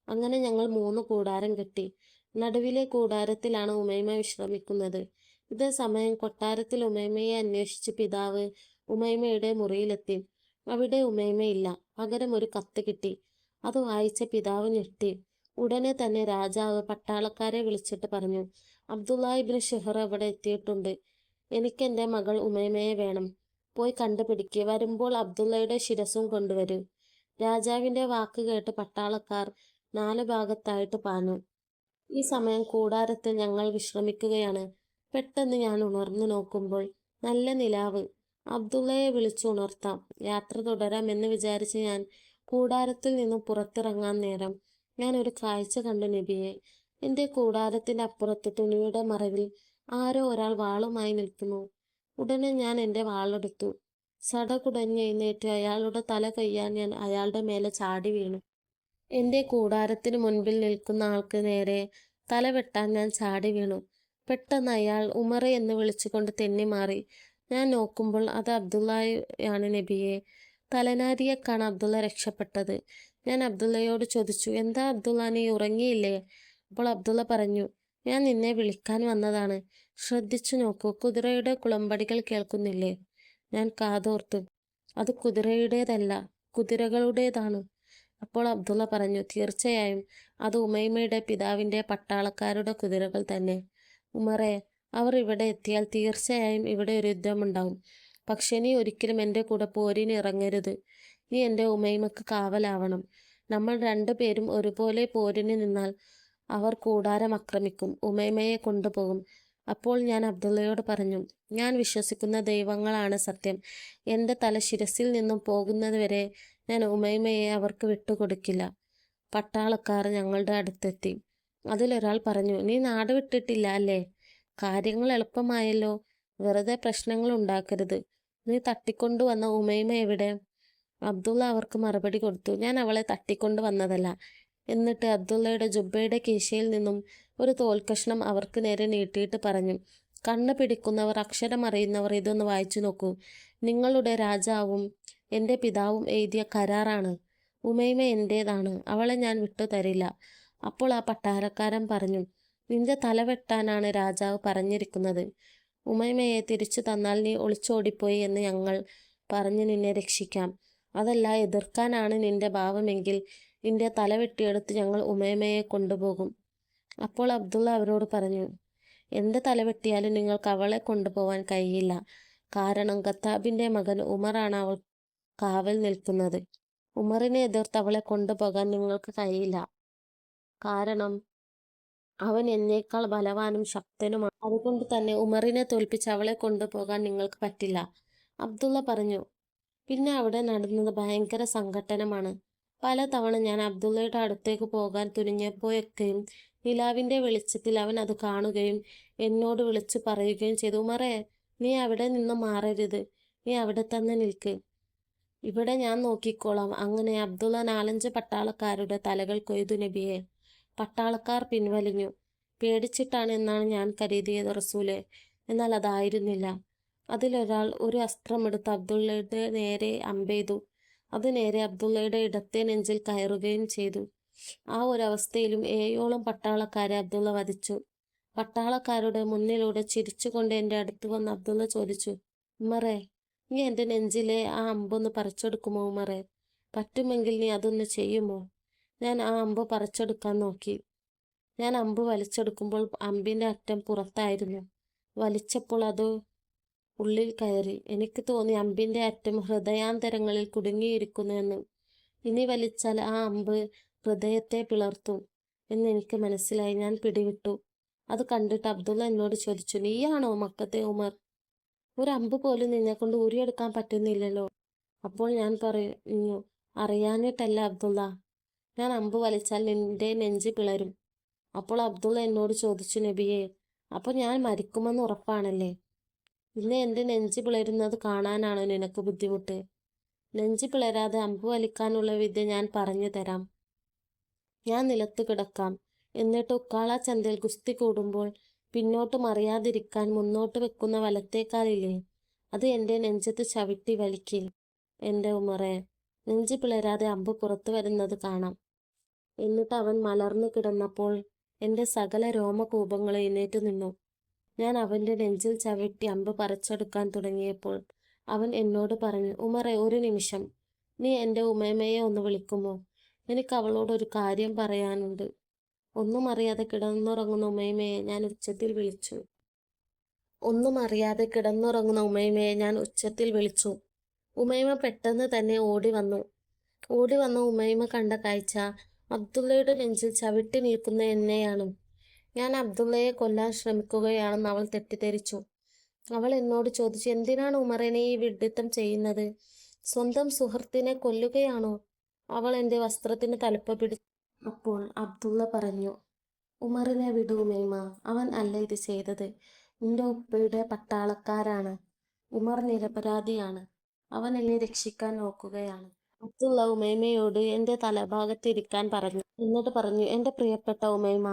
അങ്ങനെ ഞങ്ങൾ 3 കൂടാരം കെട്ടി. നടുവിലെ കൂടാരത്തിലാണ് ഉമൈമ വിശ്രമിക്കുന്നത്. ഇതേ സമയം കൊട്ടാരത്തിൽ ഉമൈമയെ അന്വേഷിച്ച് പിതാവ് ഉമൈമയുടെ മുറിയിലെത്തി. അവിടെ ഉമൈമയില്ല. പകരം ഒരു കത്ത് കിട്ടി. അത് വായിച്ച പിതാവ് ഞെട്ടി. ഉടനെ തന്നെ രാജാവ് പട്ടാളക്കാരെ വിളിച്ചിട്ട് പറഞ്ഞു, അബ്ദുല്ലാഹിബ്നു ഷിഹർ അവിടെ എത്തിയിട്ടുണ്ട്. എനിക്കെൻ്റെ മകൾ ഉമൈമയെ വേണം. പോയി കണ്ടുപിടിക്കുക. വരുമ്പോൾ അബ്ദുള്ളയുടെ ശിരസും കൊണ്ടുവരൂ. രാജാവിന്റെ വാക്ക് കേട്ട് പട്ടാളക്കാർ 4 ഭാഗത്തായിട്ട് പാഞ്ഞു. ഈ സമയം കൂടാരത്തിൽ ഞങ്ങൾ വിശ്രമിക്കുകയാണ്. പെട്ടെന്ന് ഞാൻ ഉണർന്നു നോക്കുമ്പോൾ നല്ല നിലാവ്. അബ്ദുള്ളയെ വിളിച്ചുണർത്താം, യാത്ര തുടരാം എന്ന് വിചാരിച്ച് ഞാൻ കൂടാരത്തിൽ നിന്നും പുറത്തിറങ്ങാൻ നേരം ഞാൻ ഒരു കാഴ്ച കണ്ടു നബിയെ. എൻ്റെ കൂടാരത്തിന്റെ അപ്പുറത്ത് തുണിയുടെ മറവിൽ ആരോ ഒരാൾ വാളുമായി നിൽക്കുന്നു. ഉടനെ ഞാൻ എൻ്റെ വാളെടുത്തു. സടകുടഞ്ഞ് എഴുന്നേറ്റ് അയാളുടെ തല കൊയ്യാൻ ഞാൻ അയാളുടെ മേലെ ചാടി വീണു. എൻ്റെ കൂടാരത്തിന് മുൻപിൽ നിൽക്കുന്ന ആൾക്ക് നേരെ തല വെട്ടാൻ ഞാൻ ചാടി വീണു. പെട്ടെന്ന് അയാൾ ഉമറെ എന്ന് വിളിച്ചുകൊണ്ട് തെന്നിമാറി. ഞാൻ നോക്കുമ്പോൾ അത് അബ്ദുള്ളയാണ് നബിയെ. തലനാരിയേക്കാണ് അബ്ദുള്ള രക്ഷപ്പെട്ടത്. ഞാൻ അബ്ദുള്ളയോട് ചോദിച്ചു, എന്താ അബ്ദുള്ള, നീ ഉറങ്ങിയില്ലേ? അപ്പോൾ അബ്ദുള്ള പറഞ്ഞു, ഞാൻ നിന്നെ വിളിക്കാൻ വന്നതാണ്. ശ്രദ്ധിച്ചു നോക്കൂ, കുതിരയുടെ കുളമ്പടികൾ കേൾക്കുന്നില്ലേ? ഞാൻ കാതോർത്തു. അത് കുതിരയുടേതല്ല, കുതിരകളുടേതാണ്. അപ്പോൾ അബ്ദുള്ള പറഞ്ഞു, തീർച്ചയായും അത് ഉമൈമയുടെ പിതാവിൻ്റെ പട്ടാളക്കാരുടെ കുതിരകൾ തന്നെ. ഉമറെ, അവർ ഇവിടെ എത്തിയാൽ തീർച്ചയായും ഇവിടെ ഒരു യുദ്ധമുണ്ടാവും. പക്ഷെ നീ ഒരിക്കലും എൻ്റെ കൂടെ പോരിന് ഇറങ്ങരുത്. നീ എൻ്റെ ഉമൈമക്ക് കാവലാവണം. നമ്മൾ 2 പേരും ഒരുപോലെ പോരിന് നിന്നാൽ അവർ കൂടാരം ആക്രമിക്കും, ഉമൈമയെ കൊണ്ടുപോകും. അപ്പോൾ ഞാൻ അബ്ദുള്ളയോട് പറഞ്ഞു, ഞാൻ വിശ്വസിക്കുന്ന ദൈവങ്ങളാണ് സത്യം. എൻ്റെ തല ശിരസിൽ നിന്നും പോകുന്നതുവരെ ഞാൻ ഉമൈമയെ അവർക്ക് വിട്ടുകൊടുക്കില്ല. പട്ടാളക്കാർ ഞങ്ങളുടെ അടുത്തെത്തി. അതിലൊരാൾ പറഞ്ഞു, നീ നാട് വിട്ടിട്ടില്ല അല്ലേ? കാര്യങ്ങൾ എളുപ്പമായല്ലോ. വെറുതെ പ്രശ്നങ്ങൾ ഉണ്ടാക്കരുത്. നീ തട്ടിക്കൊണ്ടുവന്ന ഉമൈമ എവിടെ? അബ്ദുള്ള അവർക്ക് മറുപടി കൊടുത്തു, ഞാൻ അവളെ തട്ടിക്കൊണ്ടു വന്നതല്ല. എന്നിട്ട് അബ്ദുള്ളയുടെ ജുബ്ബയുടെ കീശയിൽ നിന്നും ഒരു തോൽക്കഷ്ണം അവർക്ക് നേരെ നീട്ടിയിട്ട് പറഞ്ഞു, കണ്ണ് പിടിക്കുന്നവർ, അക്ഷരമറിയുന്നവർ ഇതൊന്ന് വായിച്ചു നോക്കൂ. നിങ്ങളുടെ രാജാവും എൻ്റെ പിതാവും എഴുതിയ കരാറാണ്. ഉമൈമ എൻ്റേതാണ്. അവളെ ഞാൻ വിട്ടു തരില്ല. അപ്പോൾ ആ പട്ടാരക്കാരൻ പറഞ്ഞു, നിന്റെ തല വെട്ടാനാണ് രാജാവ് പറഞ്ഞിരിക്കുന്നത്. ഉമൈമയെ തിരിച്ചു തന്നാൽ നീ ഒളിച്ചോടിപ്പോയി എന്ന് ഞങ്ങൾ പറഞ്ഞ് നിന്നെ രക്ഷിക്കാം. അതല്ല, എതിർക്കാനാണ് നിന്റെ ഭാവമെങ്കിൽ നിന്റെ തല വെട്ടിയെടുത്ത് ഞങ്ങൾ ഉമൈമയെ കൊണ്ടുപോകും. അപ്പോൾ അബ്ദുള്ള അവരോട് പറഞ്ഞു, എൻ്റെ തല വെട്ടിയാലും നിങ്ങൾക്ക് അവളെ കൊണ്ടുപോകാൻ കഴിയില്ല. കാരണം ഖത്താബിൻ്റെ മകൻ ഉമറാണ് അവൾ കാവൽ നിൽക്കുന്നത്. ഉമറിനെ എതിർത്ത് അവളെ കൊണ്ടുപോകാൻ നിങ്ങൾക്ക് കഴിയില്ല. കാരണം അവൻ എന്നേക്കാൾ ബലവാനും ശക്തനുമാണ്. അതുകൊണ്ട് തന്നെ ഉമറിനെ തോൽപ്പിച്ച് അവളെ കൊണ്ടുപോകാൻ നിങ്ങൾക്ക് പറ്റില്ല. അബ്ദുള്ള പറഞ്ഞു. പിന്നെ അവിടെ നടന്നത് ഭയങ്കര സംഘട്ടനമാണ്. പലതവണ ഞാൻ അബ്ദുള്ളയുടെ അടുത്തേക്ക് പോകാൻ തുനിഞ്ഞപ്പോഴൊക്കെയും നിലാവിൻ്റെ വെളിച്ചത്തിൽ അവൻ അത് കാണുകയും എന്നോട് വിളിച്ചു പറയുകയും ചെയ്തു, ഉമറേ, നീ അവിടെ നിന്ന് മാറരുത്. നീ അവിടെ തന്നെ നിൽക്ക്. ഇവിടെ ഞാൻ നോക്കിക്കോളാം. അങ്ങനെ അബ്ദുള്ള 4-5 പട്ടാളക്കാരുടെ തലകൾ കൊയ്തു നബിയെ. പട്ടാളക്കാർ പിൻവലിഞ്ഞു. പേടിച്ചിട്ടാണ് എന്നാണ് ഞാൻ കരുതിയത് റസൂലെ. എന്നാൽ അതായിരുന്നില്ല. അതിലൊരാൾ ഒരു അസ്ത്രമെടുത്ത് അബ്ദുള്ളയുടെ നേരെ അമ്പെയ്തു. അത് നേരെ അബ്ദുള്ളയുടെ ഇടത്തെ നെഞ്ചിൽ കയറുകയും ചെയ്തു. ആ ഒരവസ്ഥയിലും 7ഓളം പട്ടാളക്കാരെ അബ്ദുള്ള വധിച്ചു. പട്ടാളക്കാരുടെ മുന്നിലൂടെ ചിരിച്ചുകൊണ്ട് എൻ്റെ അടുത്ത് വന്ന് അബ്ദുള്ള ചോദിച്ചു, ഉമറേ, നീ എൻ്റെ നെഞ്ചിലെ ആ അമ്പൊന്ന് പറിച്ചെടുക്കുമോ ഉമറേ? പറ്റുമെങ്കിൽ നീ അതൊന്ന് ചെയ്യുമോ? ഞാൻ ആ അമ്പ് പറിച്ചെടുക്കാൻ നോക്കി. ഞാൻ അമ്പ് വലിച്ചെടുക്കുമ്പോൾ അമ്പിൻ്റെ അറ്റം പുറത്തായിരുന്നു. വലിച്ചപ്പോൾ അത് ഉള്ളിൽ കയറി. എനിക്ക് തോന്നി അമ്പിൻ്റെ അറ്റം ഹൃദയാന്തരങ്ങളിൽ കുടുങ്ങിയിരിക്കുന്നുവെന്ന്. ഇനി വലിച്ചാൽ ആ അമ്പ് ഹൃദയത്തെ പിളർത്തും എന്നെനിക്ക് മനസ്സിലായി. ഞാൻ പിടിവിട്ടു. അത് കണ്ടിട്ട് അബ്ദുള്ള എന്നോട് ചോദിച്ചു, നീയാണോ മക്കത്തെ ഉമർ? ഒരു അമ്പ് പോലും നിന്നെക്കൊണ്ട് ഊരിയെടുക്കാൻ പറ്റുന്നില്ലല്ലോ. അപ്പോൾ ഞാൻ പറഞ്ഞു, അറിയാഞ്ഞിട്ടല്ല അബ്ദുള്ള. ഞാൻ അമ്പ് വലിച്ചാൽ നിന്റെ നെഞ്ച് പിളരും. അപ്പോൾ അബ്ദുള്ള എന്നോട് ചോദിച്ചു, നബിയെ, അപ്പോൾ ഞാൻ മരിക്കുമെന്ന് ഉറപ്പാണല്ലേ? പിന്നെ എൻ്റെ നെഞ്ച് പിളരുന്നത് കാണാനാണോ നിനക്ക് ബുദ്ധിമുട്ട്? നെഞ്ച് പിളരാതെ അമ്പ് വലിക്കാനുള്ള വിദ്യ ഞാൻ പറഞ്ഞു തരാം. ഞാൻ നിലത്ത് കിടക്കാം. എന്നിട്ട് ഉക്കാള ചന്തയിൽ ഗുസ്തി കൂടുമ്പോൾ പിന്നോട്ട് മറിയാതിരിക്കാൻ മുന്നോട്ട് വെക്കുന്ന വലത്തേക്കാലില്ലേ, അത് എൻ്റെ നെഞ്ചത്ത് ചവിട്ടി വലിക്കിൽ. എൻ്റെ ഉമറെ, നെഞ്ച് പിളരാതെ അമ്പ് പുറത്തു വരുന്നത് കാണാം. എന്നിട്ട് അവൻ മലർന്നു കിടന്നപ്പോൾ എൻ്റെ സകല രോമകൂപങ്ങളും എഴുന്നേറ്റു നിന്നു. ഞാൻ അവൻ്റെ നെഞ്ചിൽ ചവിട്ടി അമ്പ് പറിച്ചെടുക്കാൻ തുടങ്ങിയപ്പോൾ അവൻ എന്നോട് പറഞ്ഞു, ഉമറെ, ഒരു നിമിഷം, നീ എൻ്റെ ഉമേമയെ ഒന്ന് വിളിക്കുമോ? എനിക്ക് അവളോടൊരു കാര്യം പറയാനുണ്ട്. ഒന്നും അറിയാതെ കിടന്നുറങ്ങുന്ന ഉമേമയെ ഞാൻ ഉച്ചത്തിൽ വിളിച്ചു. ഉമൈമ പെട്ടെന്ന് തന്നെ ഓടി വന്ന ഉമൈമ കണ്ട കാഴ്ച അബ്ദുള്ളയുടെ നെഞ്ചിൽ ചവിട്ടി നിൽക്കുന്ന എന്നെയാണ്. ഞാൻ അബ്ദുള്ളയെ കൊല്ലാൻ ശ്രമിക്കുകയാണെന്ന് അവൾ തെറ്റിദ്ധരിച്ചു. അവൾ എന്നോട് ചോദിച്ചു, എന്തിനാണ് ഉമറെ നീ ഈ വിഡ്ഢിത്തം ചെയ്യുന്നത്? സ്വന്തം സുഹൃത്തിനെ കൊല്ലുകയാണോ? അവൾ എൻ്റെ വസ്ത്രത്തിന് തലപ്പ പിടിച്ചു. അപ്പോൾ അബ്ദുള്ള പറഞ്ഞു, ഉമറിനെ വിടൂ ഉമൈമ, അവൻ അല്ല ഇത് ചെയ്തത്. നിന്റെ ഉപ്പയുടെ പട്ടാളക്കാരാണ്. ഉമർ നിരപരാധിയാണ്. അവൻ എന്നെ രക്ഷിക്കാൻ നോക്കുകയാണ്. അബ്ദുള്ള ഉമൈമയോട് എൻ്റെ തലഭാഗത്തിരിക്കാൻ പറഞ്ഞു. എന്നിട്ട് പറഞ്ഞു, എൻ്റെ പ്രിയപ്പെട്ട ഉമൈമ,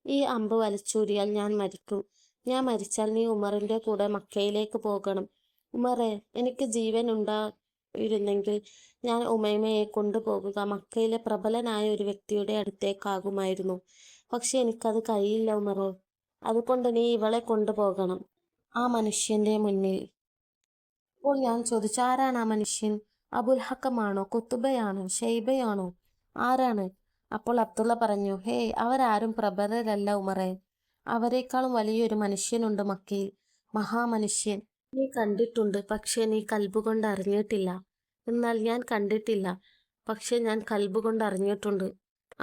ഈ അമ്പ് വലിച്ചൂരിയാൽ ഞാൻ മരിക്കും. ഞാൻ മരിച്ചാൽ നീ ഉമറിൻ്റെ കൂടെ മക്കയിലേക്ക് പോകണം. ഉമറെ, എനിക്ക് ജീവൻ ഉണ്ടായിരുന്നെങ്കിൽ ഞാൻ ഉമൈമയെ കൊണ്ടുപോകുക മക്കയിലെ പ്രബലനായ ഒരു വ്യക്തിയുടെ അടുത്തേക്കാകുമായിരുന്നു. പക്ഷെ എനിക്കത് കഴിയില്ല ഉമറെ. അതുകൊണ്ട് നീ ഇവളെ കൊണ്ടുപോകണം ആ മനുഷ്യന്റെ മുന്നിൽ. അപ്പോൾ ഞാൻ ചോദിച്ചു, ആരാണ് ആ മനുഷ്യൻ? അബുൽ ഹക്കമാണോ, കുത്തുബയാണോ, ഷെയ്ബയാണോ, ആരാണ്? അപ്പോൾ അബ്ദുള്ള പറഞ്ഞു, ഹേയ്, അവരാരും പ്രബലരല്ല ഉമറെ. അവരെക്കാളും വലിയൊരു മനുഷ്യനുണ്ട് മക്കയിൽ, മഹാമനുഷ്യൻ. നീ കണ്ടിട്ടുണ്ട്, പക്ഷെ നീ കൽബുകൊണ്ട് അറിഞ്ഞിട്ടില്ല. എന്നാൽ ഞാൻ കണ്ടിട്ടില്ല, പക്ഷെ ഞാൻ കൽബുകൊണ്ട് അറിഞ്ഞിട്ടുണ്ട്.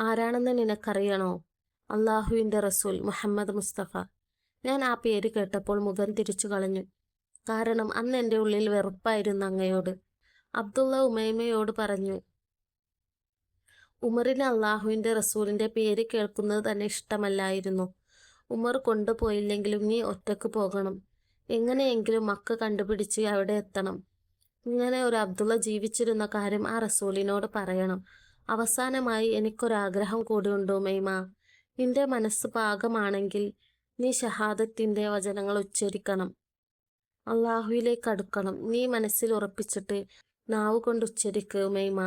ആരാണെന്ന് നിനക്കറിയണോ? അള്ളാഹുവിൻ്റെ റസൂൽ മുഹമ്മദ് മുസ്തഫ. ഞാൻ ആ പേര് കേട്ടപ്പോൾ മുഖം തിരിച്ചു കളഞ്ഞു. കാരണം അന്ന് എൻ്റെ ഉള്ളിൽ വെറുപ്പായിരുന്നു അങ്ങയോട്. അബ്ദുള്ള ഉമൈമയോട് പറഞ്ഞു, ഉമറിന് അള്ളാഹുവിൻ്റെ റസൂലിൻ്റെ പേര് കേൾക്കുന്നത് തന്നെ ഇഷ്ടമല്ലായിരുന്നു. ഉമർ കൊണ്ടുപോയില്ലെങ്കിലും നീ ഒറ്റക്ക് പോകണം. എങ്ങനെയെങ്കിലും മക്ക കണ്ടുപിടിച്ച് അവിടെ എത്തണം. ഇങ്ങനെ ഒരു അബ്ദുള്ള ജീവിച്ചിരുന്ന കാര്യം ആ റസൂലിനോട് പറയണം. അവസാനമായി എനിക്കൊരാഗ്രഹം കൂടിയുണ്ട് ഉമൈമ. നിന്റെ മനസ്സ് പാകമാണെങ്കിൽ നീ ഷഹാദത്തിൻ്റെ വചനങ്ങൾ ഉച്ചരിക്കണം. അള്ളാഹുവിലേക്ക് അടുക്കണം. നീ മനസ്സിൽ ഉറപ്പിച്ചിട്ട് നാവ് കൊണ്ട് ഉച്ചരിക്കുക ഉമൈമ.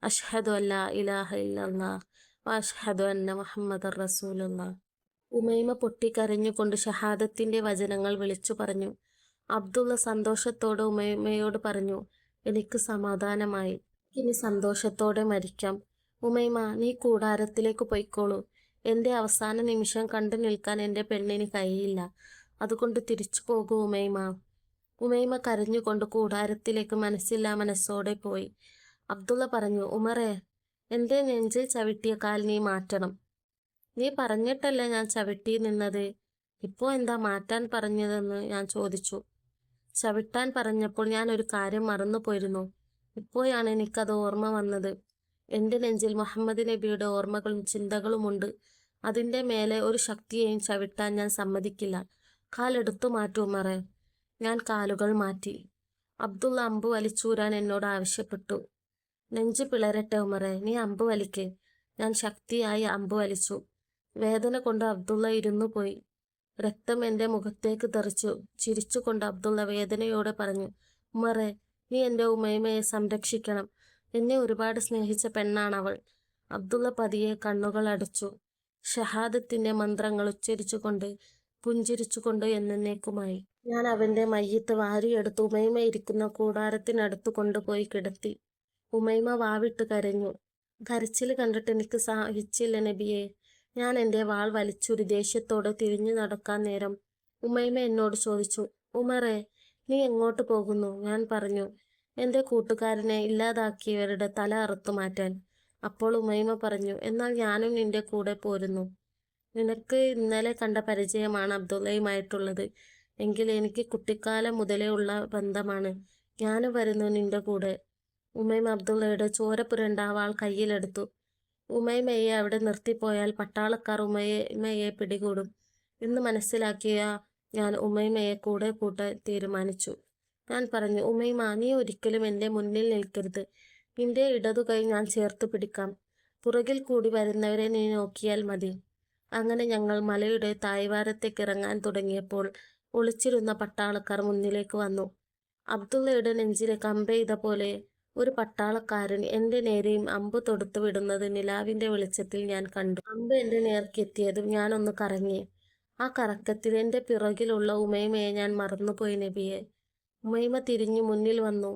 അഷ്ഹദു അല്ലാ ഇലാഹ ഇല്ലല്ലാഹ് വ അഷ്ഹദു അന്ന മുഹമ്മദർ റസൂലുള്ളാഹ്. ഉമൈമ പൊട്ടിക്കരഞ്ഞുകൊണ്ട് ഷഹാദത്തിന്റെ വചനങ്ങൾ വിളിച്ചു പറഞ്ഞു. അബ്ദുള്ള സന്തോഷത്തോടെ ഉമൈമയോട് പറഞ്ഞു, എനിക്ക് സമാധാനമായി. ഇനി സന്തോഷത്തോടെ മരിക്കാം. ഉമൈമ, നീ കൂടാരത്തിലേക്ക് പൊയ്ക്കോളൂ. എൻ്റെ അവസാന നിമിഷം കണ്ടു നിൽക്കാൻ എൻ്റെ പെണ്ണിന് കഴിയില്ല. അതുകൊണ്ട് തിരിച്ചു പോകൂ ഉമൈമ. ഉമൈമ കരഞ്ഞുകൊണ്ട് കൂടാരത്തിലേക്ക് മനസ്സില്ലാ മനസ്സോടെ പോയി. അബ്ദുള്ള പറഞ്ഞു, ഉമറെ, എൻ്റെ നെഞ്ചിൽ ചവിട്ടിയ കാൽ നീ മാറ്റണം. നീ പറഞ്ഞിട്ടല്ലേ ഞാൻ ചവിട്ടി നിന്നത്. ഇപ്പോൾ എന്താ മാറ്റാൻ പറഞ്ഞതെന്ന് ഞാൻ ചോദിച്ചു. ചവിട്ടാൻ പറഞ്ഞപ്പോൾ ഞാൻ ഒരു കാര്യം മറന്നു പോയിരുന്നു. ഇപ്പോഴാണ് എനിക്കത് ഓർമ്മ വന്നത്. എൻ്റെ നെഞ്ചിൽ മുഹമ്മദ് നബിയുടെ ഓർമ്മകളും ചിന്തകളുമുണ്ട്. അതിൻ്റെ മേലെ ഒരു ശക്തിയെയും ചവിട്ടാൻ ഞാൻ സമ്മതിക്കില്ല. കാലെടുത്തു മാറ്റൂ ഉമറെ. ഞാൻ കാലുകൾ മാറ്റി. അബ്ദുള്ള അമ്പ് വലിച്ചൂരാൻ എന്നോട് ആവശ്യപ്പെട്ടു. നെഞ്ചു പിളരട്ടെ ഉമറെ, നീ അമ്പ് വലിക്ക്. ഞാൻ ശക്തിയായി അമ്പ് വലിച്ചു. വേദന കൊണ്ട് അബ്ദുള്ള ഇരുന്നു പോയി. രക്തം എൻ്റെ മുഖത്തേക്ക് തെറിച്ചു. ചിരിച്ചുകൊണ്ട് അബ്ദുള്ള വേദനയോടെ പറഞ്ഞു, ഉമറെ, നീ എൻ്റെ ഉമൈമയെ സംരക്ഷിക്കണം. എന്നെ ഒരുപാട് സ്നേഹിച്ച പെണ്ണാണവൾ. അബ്ദുള്ള പതിയെ കണ്ണുകൾ അടച്ചു. ഷഹാദത്തിന്റെ മന്ത്രങ്ങൾ ഉച്ചരിച്ചുകൊണ്ട് പുഞ്ചിരിച്ചുകൊണ്ട് എന്നേക്കുമായി ഞാൻ അവന്റെ മയ്യത്ത് വാരിയെടുത്ത് ഉമൈമ ഇരിക്കുന്ന കൂടാരത്തിനടുത്ത് കൊണ്ടുപോയി കിടത്തി. ഉമൈമ വാവിട്ട് കരഞ്ഞു. കരച്ചിൽ കണ്ടിട്ട് എനിക്ക് സഹിച്ചില്ല നബിയെ. ഞാൻ എൻ്റെ വാൾ വലിച്ചൊരു ദേഷ്യത്തോടെ തിരിഞ്ഞു നടക്കാൻ നേരം ഉമൈമ എന്നോട് ചോദിച്ചു, ഉമറെ, നീ എങ്ങോട്ട് പോകുന്നു? ഞാൻ പറഞ്ഞു, എൻ്റെ കൂട്ടുകാരനെ ഇല്ലാതാക്കിയവരുടെ തല അറുത്തു മാറ്റാൻ. അപ്പോൾ ഉമൈമ പറഞ്ഞു, എന്നാൽ ഞാനും നിന്റെ കൂടെ പോരുന്നു. നിനക്ക് ഇന്നലെ കണ്ട പരിചയമാണ് അബ്ദുള്ളയുമായിട്ടുള്ളത്. എങ്കിൽ എനിക്ക് കുട്ടിക്കാലം മുതലേ ഉള്ള ബന്ധമാണ്. ഞാനും വരുന്നു നിന്റെ കൂടെ. ഉമൈമ അബ്ദുള്ളയുടെ ചോര പുരണ്ട വാൾ കയ്യിലെടുത്തു. ഉമൈമയെ അവിടെ നിർത്തിപ്പോയാൽ പട്ടാളക്കാർ ഉമൈമയെ പിടികൂടും എന്ന് മനസ്സിലാക്കിയ ഞാൻ ഉമൈമയെ കൂടെ കൂട്ടാൻ തീരുമാനിച്ചു. ഞാൻ പറഞ്ഞു, ഉമൈമ, നീ ഒരിക്കലും എൻ്റെ മുന്നിൽ നിൽക്കരുത്. നിന്റെ ഇടതു കൈ ഞാൻ ചേർത്ത് പിടിക്കാം. പുറകിൽ കൂടി വരുന്നവരെ നീ നോക്കിയാൽ മതി. അങ്ങനെ ഞങ്ങൾ മലയുടെ താഴ്വാരത്തേക്ക് ഇറങ്ങാൻ തുടങ്ങിയപ്പോൾ ഒളിച്ചിരുന്ന പട്ടാളക്കാർ മുന്നിലേക്ക് വന്നു. അബ്ദുള്ളയുടെ നെഞ്ചിലെ കമ്പെയ്ത പോലെ ഒരു പട്ടാളക്കാരൻ എൻ്റെ നേരെയും അമ്പ് തൊടുത്തു വിടുന്നത് നിലാവിൻ്റെ വെളിച്ചത്തിൽ ഞാൻ കണ്ടു. അമ്പ് എൻ്റെ നേർക്കെത്തിയതും ഞാനൊന്ന് കറങ്ങി. ആ കറക്കത്തിൽ എൻ്റെ പിറകിലുള്ള ഉമൈമയെ ഞാൻ മറന്നുപോയി നബിയെ. ഉമൈമ തിരിഞ്ഞു മുന്നിൽ വന്നു.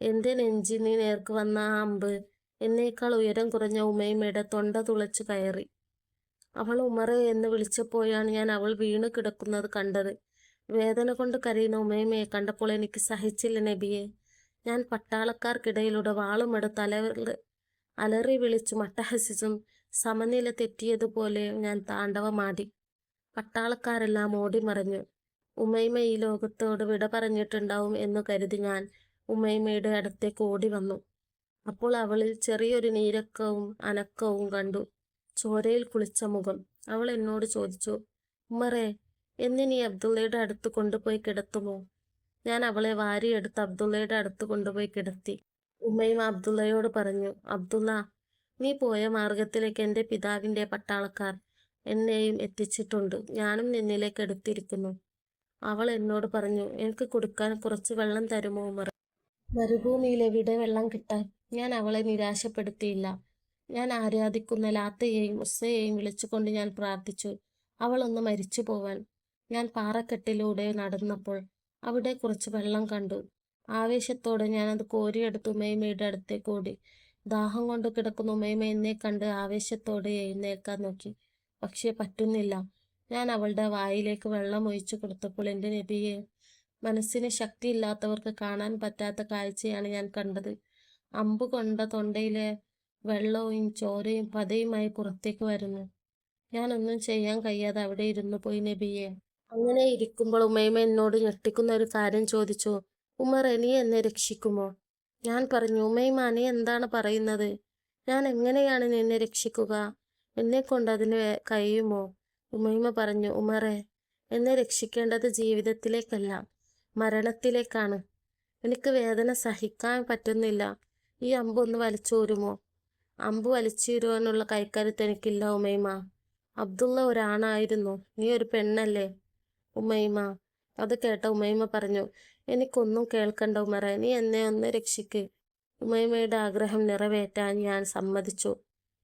എൻ്റെ നെഞ്ചിന് നേർക്ക് വന്ന ആ അമ്പ് എന്നേക്കാൾ ഉയരം കുറഞ്ഞ ഉമൈമയുടെ തൊണ്ട തുളച്ചു കയറി. അവൾ ഉമറെ എന്ന് വിളിച്ചപ്പോഴാണ് ഞാൻ അവൾ വീണു കിടക്കുന്നത് കണ്ടത്. വേദന കൊണ്ട് കരയുന്ന ഉമൈമയെ കണ്ടപ്പോൾ എനിക്ക് സഹിച്ചില്ല നബിയെ. ഞാൻ പട്ടാളക്കാർക്കിടയിലൂടെ വാളുമെടുത്ത് അലറി വിളിച്ചും അട്ടഹസിച്ചും സമനില തെറ്റിയതുപോലെ ഞാൻ താണ്ഡവമാടി. പട്ടാളക്കാരെല്ലാം ഓടിമറഞ്ഞു. ഉമൈമ ഈ ലോകത്തോട് വിട പറഞ്ഞിട്ടുണ്ടാവും എന്നു കരുതി ഞാൻ ഉമൈമയുടെ അടുത്തേക്ക് ഓടി വന്നു. അപ്പോൾ അവളിൽ ചെറിയൊരു നീരക്കവും അനക്കവും കണ്ടു. ചോരയിൽ കുളിച്ച മുഖം. അവൾ എന്നോട് ചോദിച്ചു, ഉമറെ, എന്നെ നീ അബ്ദുള്ളയുടെ അടുത്ത് കൊണ്ടുപോയി കിടത്തുമോ? ഞാൻ അവളെ വാരിയെടുത്ത് അബ്ദുള്ളയുടെ അടുത്ത് കൊണ്ടുപോയി കിടത്തി. ഉമൈമ അബ്ദുള്ളയോട് പറഞ്ഞു, അബ്ദുള്ള, നീ പോയ മാർഗത്തിലേക്ക് എൻ്റെ പിതാവിൻ്റെ പട്ടാളക്കാർ എന്നെയും എത്തിച്ചിട്ടുണ്ട്. ഞാനും നിന്നിലേക്ക് എടുത്തിരിക്കുന്നു. അവൾ എന്നോട് പറഞ്ഞു, എനിക്ക് കുടിക്കാൻ കുറച്ച് വെള്ളം തരുമോ ഉമർ? മരുഭൂമിയിൽ എവിടെ വെള്ളം കിട്ടാൻ? ഞാൻ അവളെ നിരാശപ്പെടുത്തിയില്ല. ഞാൻ ആരാധിക്കുന്ന ലാത്തയെയും ഉസ്സയെയും വിളിച്ചുകൊണ്ട് ഞാൻ പ്രാർത്ഥിച്ചു അവളൊന്ന് മരിച്ചു പോവാൻ. ഞാൻ പാറക്കെട്ടിലൂടെ നടന്നപ്പോൾ അവിടെ കുറച്ച് വെള്ളം കണ്ടു. ആവേശത്തോടെ ഞാനത് കോരിയെടുത്ത് ഉമൈമയുടെ അടുത്തേക്ക് ഓടി. ദാഹം കൊണ്ട് കിടക്കുന്ന ഉമൈമ എന്നെ കണ്ട് ആവേശത്തോടെ എഴുന്നേൽക്കാൻ നോക്കി. പക്ഷേ പറ്റുന്നില്ല. ഞാൻ അവളുടെ വായിലേക്ക് വെള്ളം ഒഴിച്ചു കൊടുത്തപ്പോൾ എൻ്റെ നബിയെ, മനസ്സിന് ശക്തിയില്ലാത്തവർക്ക് കാണാൻ പറ്റാത്ത കാഴ്ചയാണ് ഞാൻ കണ്ടത്. അമ്പ് കൊണ്ട തൊണ്ടയിലെ വെള്ളവും ചോരയും പതയുമായി പുറത്തേക്ക് വരുന്നു. ഞാനൊന്നും ചെയ്യാൻ കഴിയാതെ അവിടെ ഇരുന്നു പോയി നബിയെ. അങ്ങനെ ഇരിക്കുമ്പോൾ ഉമൈമ എന്നോട് ഞെട്ടിക്കുന്ന ഒരു കാര്യം ചോദിച്ചു, ഉമർ, നീ എന്നെ രക്ഷിക്കുമോ? ഞാൻ പറഞ്ഞു, ഉമൈമ, നീ എന്താണ് പറയുന്നത്? ഞാൻ എങ്ങനെയാണ് നിന്നെ രക്ഷിക്കുക? എന്നെ കൊണ്ട് അതിന് കഴിയുമോ? ഉമൈമ പറഞ്ഞു, ഉമറെ, എന്നെ രക്ഷിക്കേണ്ടത് ജീവിതത്തിലേക്കല്ല, മരണത്തിലേക്കാണ്. എനിക്ക് വേദന സഹിക്കാൻ പറ്റുന്നില്ല. ഈ അമ്പ് ഒന്ന് വലിച്ചൂരുമോ? അമ്പ് വലിച്ചൂരുവാനുള്ള കൈക്കരുത്ത് എനിക്കില്ല ഉമൈമ. അബ്ദുള്ള ഒരാണായിരുന്നു, നീ ഒരു പെണ്ണല്ലേ ഉമൈമ. അത് കേട്ട ഉമൈമ പറഞ്ഞു, എനിക്കൊന്നും കേൾക്കണ്ട ഉമറെ, നീ എന്നെ ഒന്ന് രക്ഷിക്ക്. ഉമൈമയുടെ ആഗ്രഹം നിറവേറ്റാൻ ഞാൻ സമ്മതിച്ചു.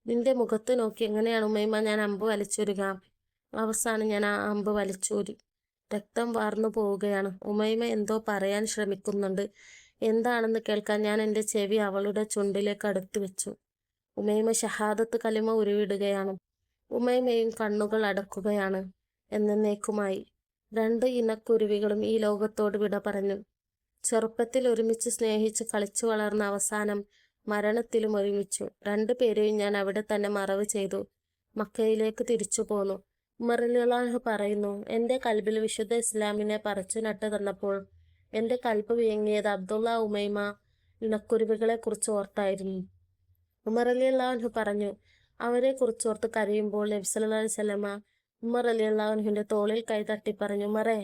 നിന്റെ മുഖത്ത് നോക്കി എങ്ങനെയാണ് ഉമൈമ ഞാൻ അമ്പ് വലിച്ചൂരുക? അവസാനം ഞാൻ ആ അമ്പ് വലിച്ചൂരി. രക്തം വാർന്നു പോവുകയാണ്. ഉമൈമ എന്തോ പറയാൻ ശ്രമിക്കുന്നുണ്ട്. എന്താണെന്ന് കേൾക്കാൻ ഞാൻ എൻ്റെ ചെവി അവളുടെ ചുണ്ടിലേക്ക് അടുത്ത് വെച്ചു. ഉമൈമ ഷഹാദത്ത് കലിമ ഉരുവിടുകയാണ്. ഉമൈമയും കണ്ണുകൾ അടക്കുകയാണ്. എന്നേക്കുമായി 2 ഇനക്കുരുവികളും ഈ ലോകത്തോട് വിട പറഞ്ഞു. ചെറുപ്പത്തിൽ ഒരുമിച്ച് സ്നേഹിച്ച് കളിച്ചു വളർന്ന അവസാനം മരണത്തിലും ഒരുമിച്ചു. 2 പേരെയും ഞാൻ അവിടെ തന്നെ മറവ് ചെയ്തു. മക്കയിലേക്ക് തിരിച്ചു പോന്നു. ഉമർ റളിയല്ലാഹു അൻഹു പറയുന്നു, എൻ്റെ കൽബിൽ വിശുദ്ധ ഇസ്ലാമിനെ പറിച്ചു നട്ട് തന്നപ്പോൾ എൻ്റെ കൽബ് വിയങ്ങിയത് അബ്ദുള്ള ഉമൈമ ഇണക്കുരുവികളെ കുറിച്ച് ഓർത്തായിരുന്നു. ഉമർ റളിയല്ലാഹു അൻഹു പറഞ്ഞു, അവരെ കുറിച്ചോർത്ത് കരയുമ്പോൾ നബി സല്ലല്ലാഹു അലൈഹി വസല്ലമ ഉമർ റളിയല്ലാഹു അൻഹുവിൻ്റെ തോളിൽ കൈ തട്ടി പറഞ്ഞു, ഉമറേ,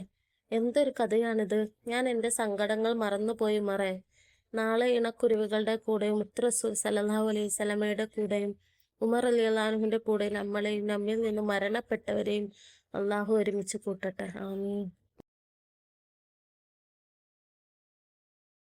എന്തൊരു കഥയാണിത്. ഞാൻ എൻ്റെ സങ്കടങ്ങൾ മറന്നുപോയി ഉമറേ. നാളെ ഇണക്കുരുവികളുടെ കൂടെയും മുത്ത് റസൂൽ സല്ലല്ലാഹു അലൈഹി വസല്ലമയുടെ കൂടെയും ഉമർ റളിയല്ലാഹു അൻഹുവിൻ്റെ കൂടെ നമ്മളെയും നമ്മിൽ നിന്നും മരണപ്പെട്ടവരെയും അള്ളാഹു ഒരുമിച്ച് കൂട്ടട്ടെ. ആമീൻ.